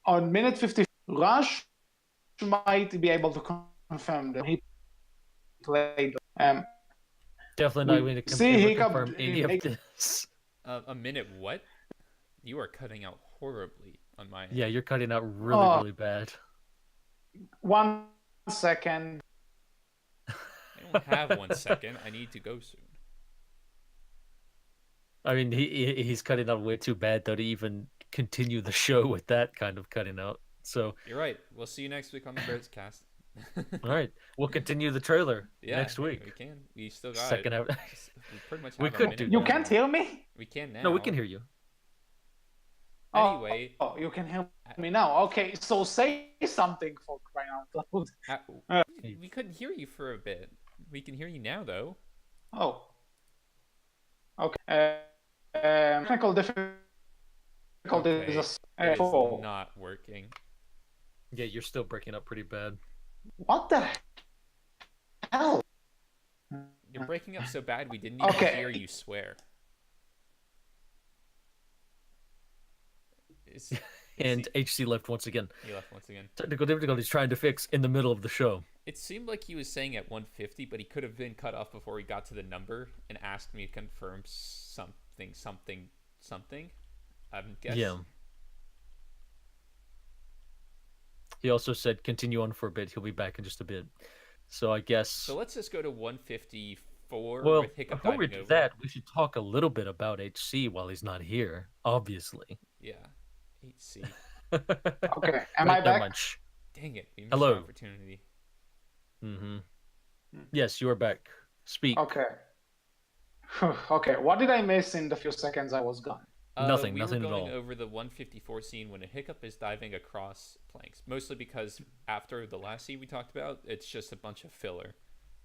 on minute 50, Rush might be able to confirm that he played. Definitely not We going to see ever Hiccup confirm any of make this. A minute what? You are cutting out horribly on my end. Yeah, you're cutting out really bad. 1 second. I don't have 1 second. I need to go soon. I mean, he's cutting out way too bad though to even continue the show with that kind of cutting out. So You're right. We'll see you next week on the Berkcast. all right, we'll continue the trailer Yeah, next week. We can. We still got Second it. half. We pretty much have We a could minute do You that. can't hear me? We can now. No, we can hear you. Anyway. Oh, you can hear me now. Okay, so say something for crying out loud. We couldn't hear you for a bit. We can hear you now, though. Oh. Okay. Technical difficulties. Okay. It is Oh. not working. Yeah, you're still breaking up pretty bad. What the hell? You're breaking up so bad we didn't even hear you swear. And HC left once again. He left once again. Technical difficulties trying to fix in the middle of the show. It seemed like he was saying at 150, but he could have been cut off before he got to the number and asked me to confirm something. I'm guessing. Yeah. He also said continue on for a bit. He'll be back in just a bit. So I guess. So let's just go to 154 well, with Hiccup before we diving do over. that, we should talk a little bit about HC while he's not here. Obviously. Yeah, HC. Okay, am I back? Much. Dang it! We missed Hello. our opportunity. Mm-hmm. Yes, you are back. Speak. Okay. Okay, what did I miss in the few seconds I was gone? Nothing we at were all. going over the 154 scene when a Hiccup is diving across planks, mostly because after the last scene we talked about, it's just a bunch of filler.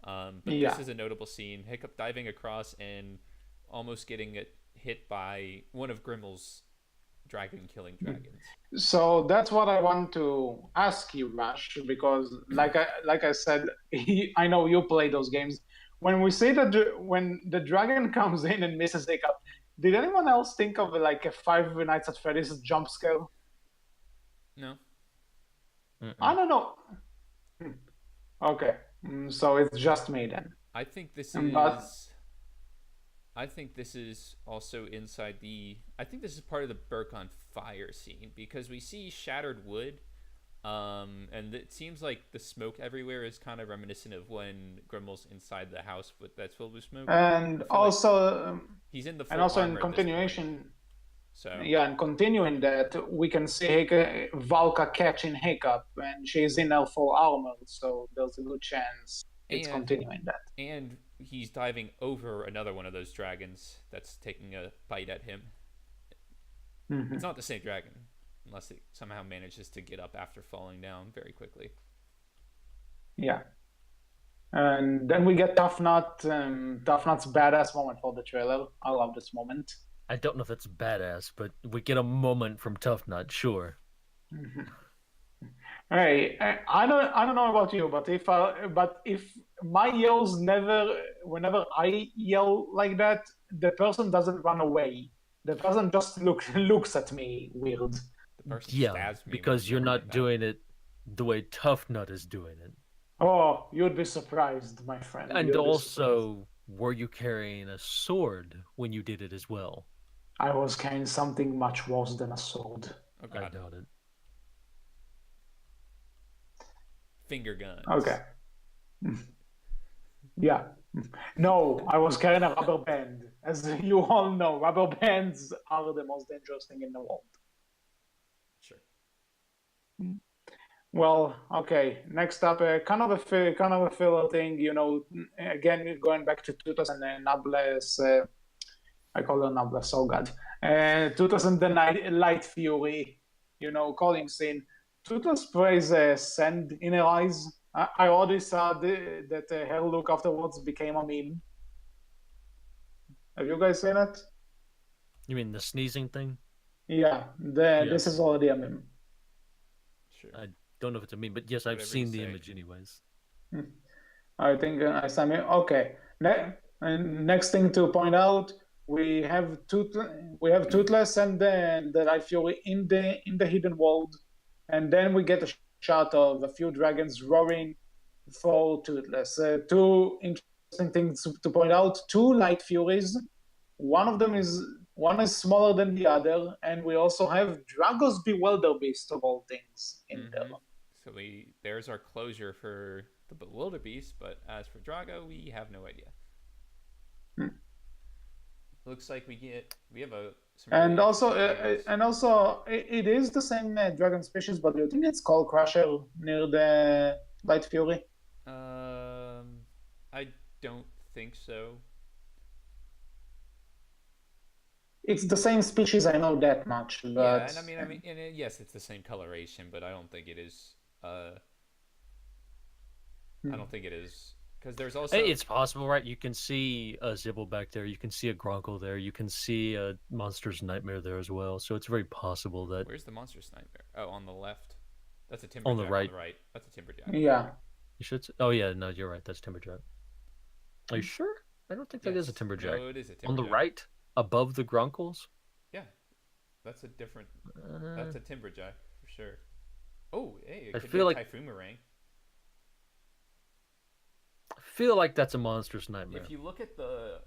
But this is a notable scene. Hiccup diving across and almost getting hit by one of Grimmel's dragon-killing dragons. So that's what I want to ask you, Rash, because like I said, I know you play those games. When we say that when the dragon comes in and misses Hiccup, did anyone else think of like a Five Nights at Freddy's jump scare? No. I don't know. Okay, so it's just me then. I think this is. I think this is also inside the. I think this is part of the Burke on Fire scene because we see shattered wood, and it seems like the smoke everywhere is kind of reminiscent of when Grimmel's inside the house that's filled with smoke. And also, he's in the. And also in continuation. So yeah, and continuing that, we can see Valka catching Hiccup, and she's in her full armor, so there's a good chance it's and continuing that. and he's diving over another one of those dragons that's taking a bite at him. Mm-hmm. It's not the same dragon, unless it somehow manages to get up after falling down very quickly. Yeah. And then we get Tough Nut. Tough Nut's badass moment for the trailer. I love this moment. I don't know if that's badass, but we get a moment from Tough Nut, sure. Mm-hmm. Hey, I don't know about you, but if my yells whenever I yell like that, the person doesn't run away. The person just looks at me weird. The person Yeah, stabs me because you're not like doing it the way Tough Nut is doing it. Oh, you'd be surprised, my friend. And You'd be surprised. also, were you carrying a sword when you did it as well? I was carrying something much worse than a sword. Oh I god. doubt it. Finger guns. Okay. Yeah. No, I was carrying a rubber band. As you all know, rubber bands are the most dangerous thing in the world. Sure. Well, okay. Next up, kind of a filler thing. Again, going back to 2000 Nables. I call her Nables. Oh God. 2000 Light Fury. Calling scene. Tuta sprays sand in her eyes. I already saw that her look afterwards became a meme. Have you guys seen it? You mean the sneezing thing? Yeah, this is already a meme. Sure. I don't know if it's a meme, but yes, I've Whatever seen you the say. image anyways. I think I saw me. Okay. Next thing to point out, we have Toothless and then the Light Fury in the hidden world, and then we get a shot of a few dragons roaring for Toothless. Two interesting things to point out: two Light Furies. One is smaller than the other, and we also have Drago's Bewilderbeast of all things in there. So there's our closure for the Bewilderbeast, but as for Drago, we have no idea. Looks like we have some really And also, trailers. it is the same dragon species, but do you think it's Skull Crusher near the Light Fury? I don't think so. It's the same species, I know that much. But Yeah, and yes, it's the same coloration, but I don't think it is. I don't think it is because there's also. It's possible, right? You can see a Zibble back there. You can see a Grunkle there. You can see a Monster's Nightmare there as well. So it's very possible that. Where's the Monster's Nightmare? Oh, on the left. That's a Timberjack. On the right. On the right. That's a Timberjack. Yeah. You should. Oh yeah, no, you're right. That's Timberjack. Are you sure? I don't think that is a Timberjack. No, it is a Timberjack. On the right, above the Grunkles. Yeah, that's a different. That's a Timberjack for sure. Oh, hey, it could feel be a like Typhoonmerang. I feel like that's a Monster's Nightmare. If you look at the.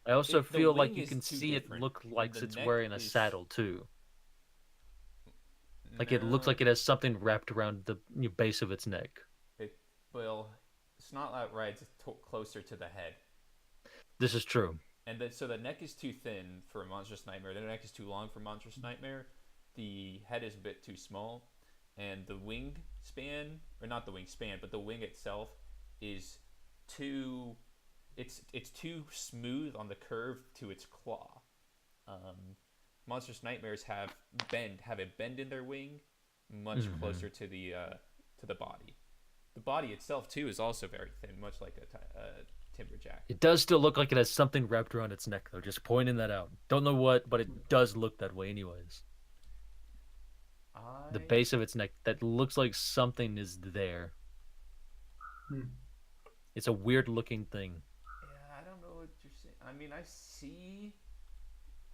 I also feel like you is can too see it different, look and like the it's neck wearing a is- saddle too. Like it looks No, like it has something wrapped around the base of its neck. Well, it's not that right. It's closer to the head. This is true. And so the neck is too thin for a Monstrous Nightmare. The neck is too long for Monstrous Nightmare. The head is a bit too small, and the wing span, or not the wing span, but the wing itself is too. It's too smooth on the curve to its claw. Monstrous Nightmares have a bend in their wing, much closer to the body. The body itself too is also very thin, much like a Timberjack. It does still look like it has something wrapped around its neck, though. Just pointing that out. Don't know what, but it does look that way, anyways. The base of its neck, that looks like something is there. It's a weird looking thing. Yeah, I don't know what you're saying. I mean, I see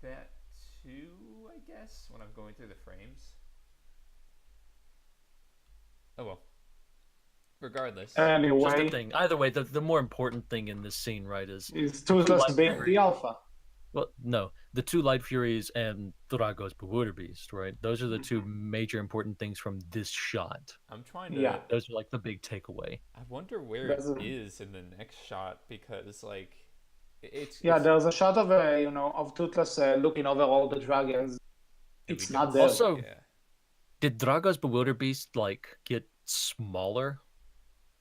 that too, I guess, when I'm going through the frames. Oh well. Regardless. Anyway, Just the thing. Either way, the more important thing in this scene, right, is Toothless being the alpha. Well, no, the two Light Furies and Drago's Bewilderbeast, right? Those are the two major important things from this shot. I'm trying to. Yeah. Those are like the big takeaway. I wonder where it is in the next shot because, like, Yeah, It's there's a shot of of Toothless looking over all the dragons. and we It's don't not see. there. Also, Yeah. did Draga's Bewilderbeast like get smaller?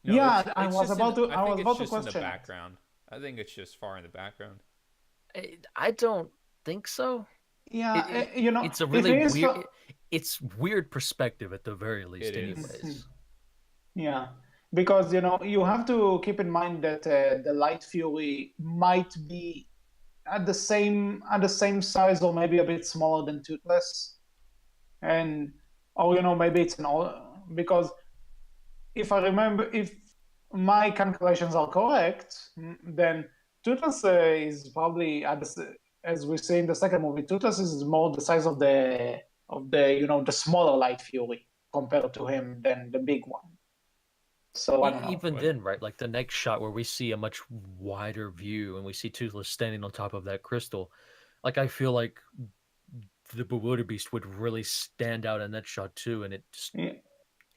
No, Yeah, I it's was just in. about to I I think was it's about to just in the question it. background. I think it's just far in the background. I don't think so. Yeah, It's a if really it is weird. for, It's weird perspective at the very It least, is. Mhm. anyways. Yeah, because you have to keep in mind that the Light Fury might be at the same size or maybe a bit smaller than Toothless, and or maybe it's an all because if my calculations are correct, then Toothless is probably as we say in the second movie, Toothless is more the size of the the smaller Light Fury compared to him than the big one. So I don't know. Even What? then, right? Like the next shot where we see a much wider view and we see Toothless standing on top of that crystal. Like I feel like the Bewilderbeast would really stand out in that shot too, and it just Yeah.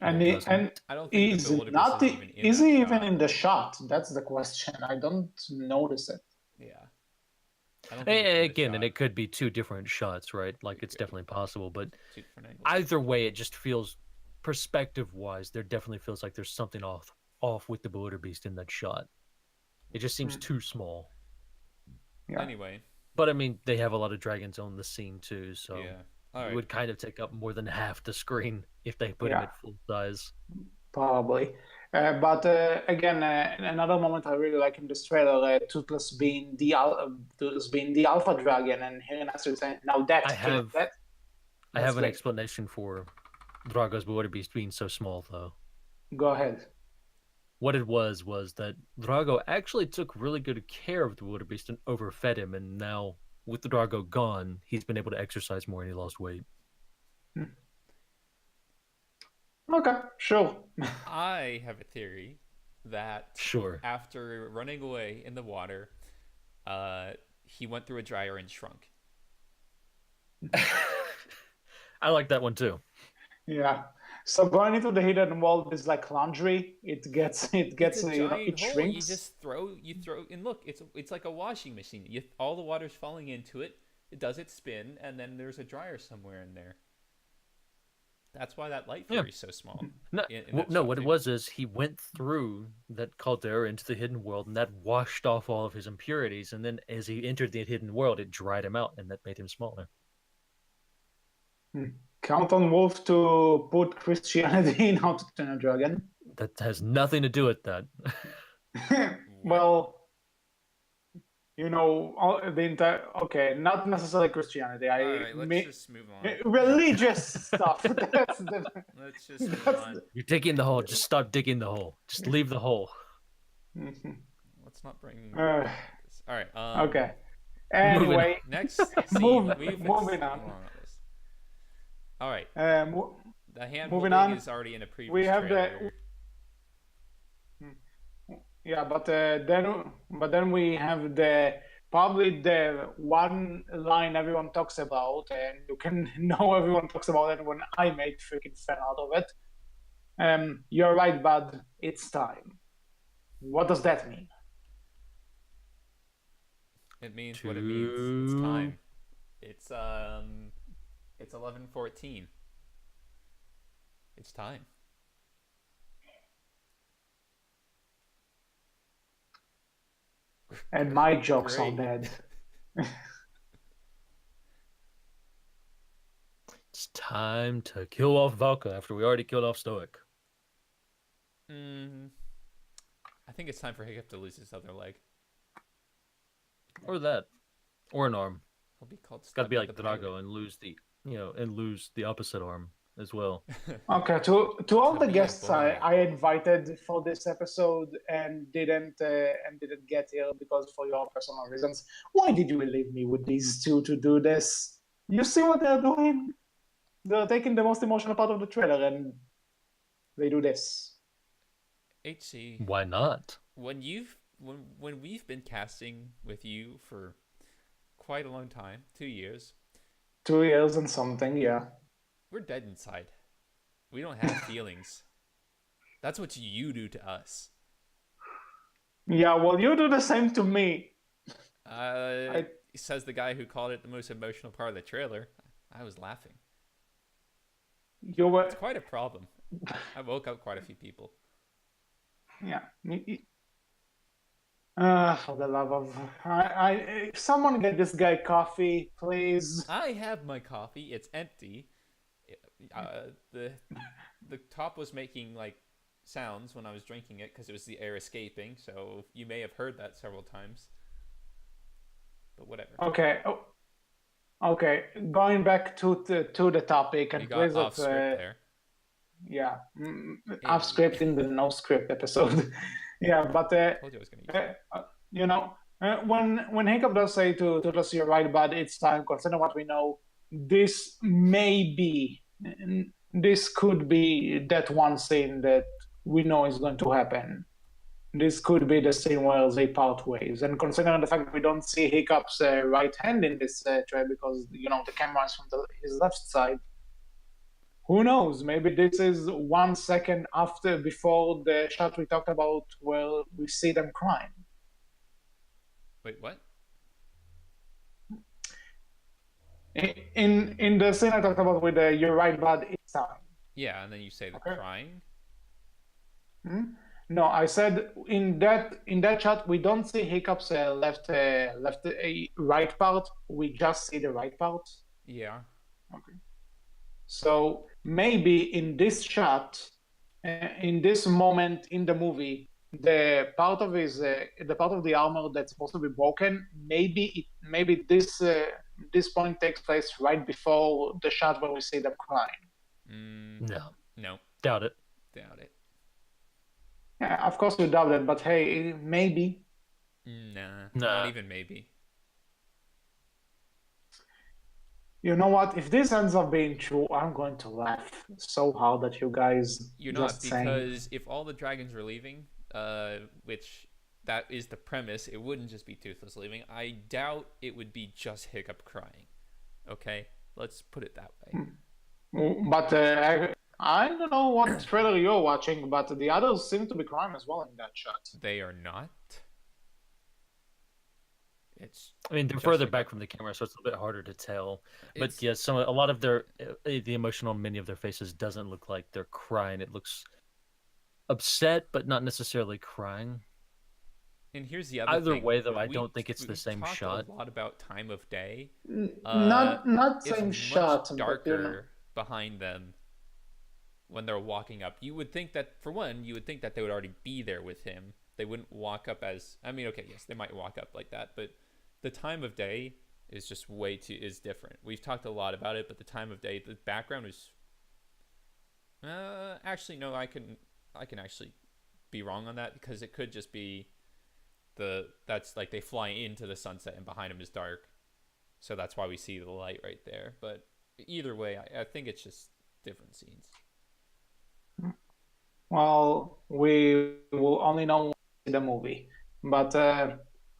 And doesn't. I don't think the is Bewilderbeast not is even in is that he even shot. in the shot? That's the question. I don't notice it. Yeah. I don't think he's in the Again, and shot. it could be two different shots, right? Like It it's could be definitely possible, but two different angles. either way, it just feels perspective wise, there definitely feels like there's something off with the Bewilderbeast in that shot. It just seems Mm, too small. yeah. Anyway, But I mean, they have a lot of dragons on the scene too, so yeah. All it right. would kind of take up more than half the screen if they put him Yeah. at full size. Probably. But again, another moment I really like in this trailer, Toothless being the alpha dragon, and hearing Astrid saying, "Now I that kid, have I that's have an great. explanation for Drago's Bewilderbeast being so small, though. Go ahead." What it was that Drago actually took really good care of the Wildebeest and overfed him, and now with the Drago gone, he's been able to exercise more and he lost weight. Hmm. Okay, sure. I have a theory that Sure. after running away in the water, he went through a dryer and shrunk. I like that one too. Yeah. So going into the hidden world is like laundry. It It's gets a giant it hole. shrinks. You throw, and look, it's like a washing machine. All the water's falling into it. It does its spin, and then there's a dryer somewhere in there. That's why that light Yeah. fury is so small. No, In that no. shot What it too. was is he went through that caldera into the hidden world, and that washed off all of his impurities. And then, as he entered the hidden world, it dried him out, and that made him smaller. Hmm. Count on Wolf to put Christianity in How to Train a Dragon. That has nothing to do with that. What? Well, the entire okay, not necessarily Christianity. All I right, let's may just move on. religious stuff. Let's just move that's on. You're digging the hole. Just stop digging the hole. Just leave the hole. Mhm. Let's not bring. Uh, This. All right. okay. Moving on. Anyway, Next scene. moving on. Hold on this. All right. Um, The hand moving holding on. is already in a We previous have trailer. yeah, but then we have probably the one line everyone talks about, and you can know everyone talks about it when I make freaking fan out of it. You're right, bud. It's time. What does that mean? It means what it means. It's time. It's 11:14. It's time. And my jokes are Great. dead. It's time to kill off Valka after we already killed off Stoic. I think it's time for Hiccup to lose his other leg. Or that. Or an arm. He'll be called. It's got to be Stubby like the Drago Pirate. and lose the opposite arm as well. Okay, to all the Be a guests boy. I invited for this episode and didn't get here because for your personal reasons, why did you leave me with these two to do this? You see what they're doing? They're taking the most emotional part of the trailer and they do this. HC, Why not? when we've been casting with you for quite a long time, 2 years, 2 years and something, yeah. we're dead inside. We don't have feelings. That's what you do to us. Yeah, well, you do the same to me. I Says the guy who called it the most emotional part of the trailer. I was laughing. you It's were quite a problem. I woke up quite a few people. yeah. For the love of if someone get this guy coffee, please. I have my coffee. It's empty. The top was making like sounds when I was drinking it because it was the air escaping. So you may have heard that several times. But whatever. Okay. Okay. Going back to the topic We and got please off script there. yeah, off Hey, script in the no script episode. Yeah, but told you I was gonna use that. you know, when Hiccup does say to us, "You're right, but it's time." Consider what we know. This may be, this could be that one scene that we know is going to happen. This could be the scene where they part ways. And considering the fact that we don't see Hiccup's right hand in this trailer because the camera is from his left side, who knows? Maybe this is 1 second before the shot we talked about where we see them crying. Wait, what? In the scene I talked about with the "You're right, bud, it's time." Yeah, and then you say the Okay. crying. No, I said in that shot we don't see Hiccup's right part. We just see the right part. Yeah. Okay. So maybe in this shot, in this moment in the movie, the part of the armor that's supposed to be broken, maybe this point takes place right before the shot where we see them crying. No. Doubt it. Doubt it. Yeah, of course we doubt it, but hey, maybe. Nah. Not even maybe. You know what? If this ends up being true, I'm going to laugh so hard at you guys. You're just not, because if all the dragons were leaving, which that is the premise, it wouldn't just be Toothless leaving. I doubt it would be just Hiccup crying. Okay, let's put it that way. But I don't know what trailer you're watching, but the others seem to be crying as well in that shot. They are not. I mean, they're further back from the camera, so it's a bit harder to tell. But yes, a lot of the emotional on many of their faces doesn't look like they're crying. It looks upset, but not necessarily crying. And here's the other Either thing. way, though, I don't think it's the same shot. A lot about time of day. Not same it's shot, much darker behind them when they're walking up. You would think that, for one, they would already be there with him. They wouldn't walk up as, I mean, okay, yes, they might walk up like that, but the time of day is just is different. We've talked a lot about it, but the time of day, the background is actually no, I can actually be wrong on that, because it could just be that's like they fly into the sunset and behind them is dark, so that's why we see the light right there. But either way, I think it's just different scenes. Well, we will only know when we see the movie, but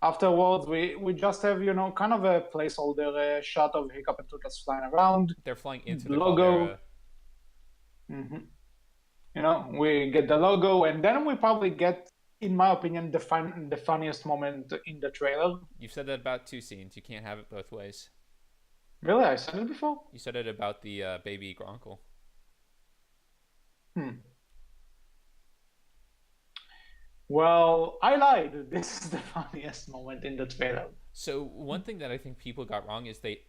afterwards we just have kind of a placeholder shot of Hiccup and Toothless flying around. They're flying into the logo. We get the logo, and then we probably get, in my opinion, the funniest moment in the trailer. You've said that about two scenes. You can't have it both ways. Really? I said it before? You said it about the baby Gronkle. Well, I lied. This is the funniest moment in the trailer. So one thing that I think people got wrong is they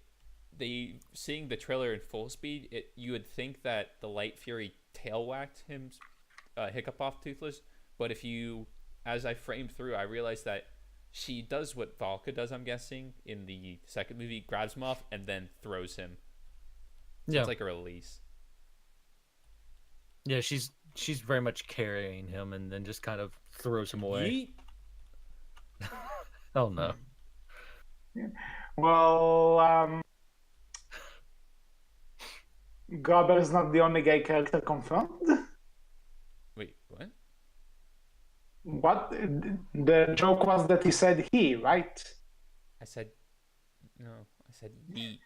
seeing the trailer in full speed, you would think that the Light Fury tail whacked him, Hiccup off Toothless, but as I framed through, I realized that she does what Valka does, I'm guessing, in the second movie, grabs him off and then throws him. So it's like a release. Yeah, she's very much carrying him and then just kind of throws him away. Oh no. Yeah. Well, Garber is not the only gay character confirmed. Wait, what? What? The joke was that he said he, right? I said yeet.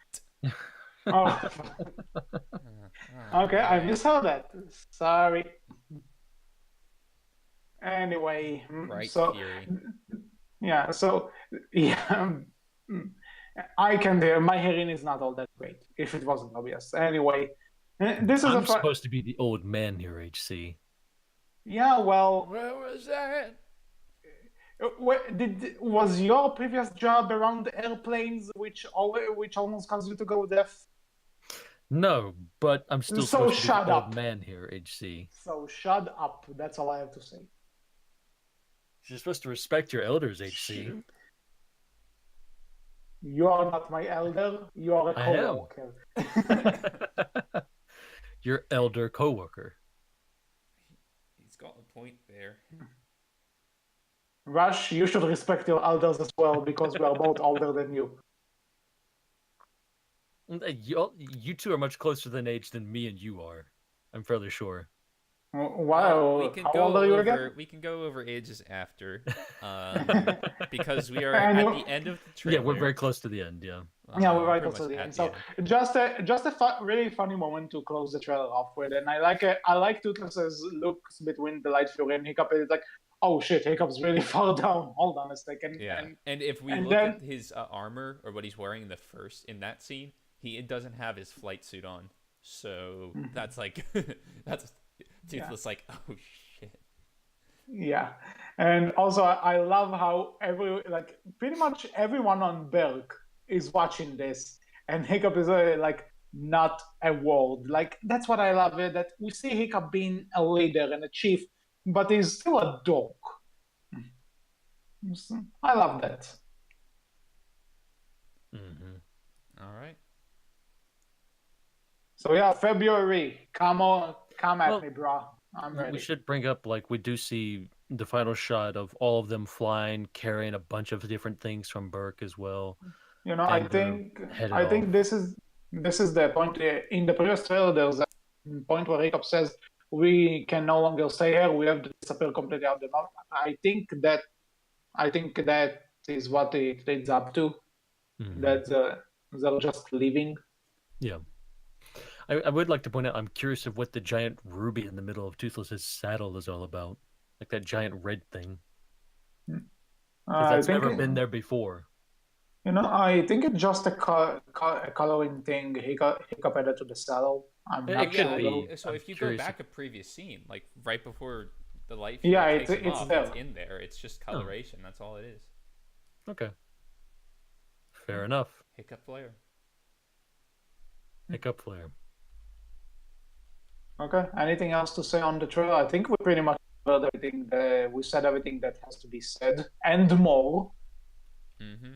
Oh. Okay, I misheard that. Sorry. Anyway, right, so Fury. Yeah, so yeah, I can hear my hearing is not all that great. If it wasn't obvious, anyway, this is a I'm supposed to be the old man here, HC. yeah. Well, Where was that? was your previous job around airplanes, which almost caused you to go deaf? No, but I'm still So supposed to be the shut old up. man here, HC. So shut up. That's all I have to say. You're supposed to respect your elders, HC. You are not my elder. You are a I am. co-worker. Your elder coworker. He's got a point there. Rush, you should respect your elders as well because we are both older than you. You two are much closer in age than me and you are. I'm fairly sure. Wow, we can how go old are you over again? we can go over ages after, because we are And at you- the end of the trailer. Yeah, we're very close to the end. Yeah. Yeah, we're right pretty close to much the at end. the So end. just a really funny moment to close the trailer off with, and I like it. I like Toothless's looks between the Light Fury and Hiccup. It's like, oh shit, Hiccup's really far down. Hold on a second. Yeah, and if we and look then- at his armor or what he's wearing in that scene, he doesn't have his flight suit on. So that's like that's Toothless like, oh shit. Yeah, and also I love how pretty much everyone on Berk is watching this, and Hiccup is like not a word. Like that's what I love that we see Hiccup being a leader and a chief, but he's still a dog. I love that. Mm-hmm. All right. So yeah, February, come on, come at me, bro. I'm ready. We should bring up, like, we do see the final shot of all of them flying, carrying a bunch of different things from Berk as well. You know, And I they're think headed this is the point in the previous trailer. There's a point where Hiccup says we can no longer stay here. We have to disappear completely out of the map. I think that is what it leads up to. Mhm. That they're just leaving. Yeah. I would like to point out, I'm curious of what the giant ruby in the middle of Toothless's saddle is all about. Like that giant red thing. Because I that's think never been there before. You know, I think it's just a coloring thing. Hiccup added to the saddle. I'm not could sure be. though. So I'm if you go curious. back a previous scene, like right before the light Yeah, fury takes him it's off, there. it's in there. It's just coloration. That's all it is. Okay. Fair enough. Hiccup flare. Hiccup flare. Okay. Anything else to say on the trailer? I think we pretty much covered everything. We said everything that has to be said and more. Mm-hmm.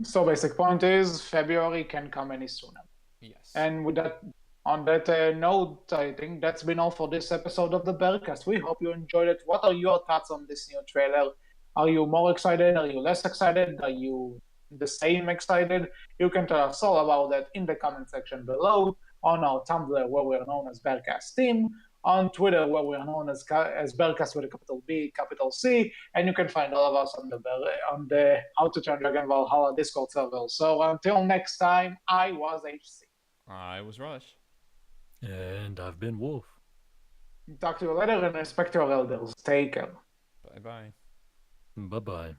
So basic point is February can come any sooner. Yes. And with that, on that note, I think that's been all for this episode of the Berkcast. We hope you enjoyed it. What are your thoughts on this new trailer? Are you more excited? Are you less excited? Are you the same excited? You can tell us all about that in the comment section below, on our Tumblr where we're known as Berkcast Team, on Twitter where we're known as Berkcast with a capital B, capital C, and you can find all of us on the How to Train Dragon Valhalla Discord server. So until next time, I was HC. I was Rush. And I've been Wolf. Talk to you later and respect your elders. Take care. Bye bye. Bye-bye.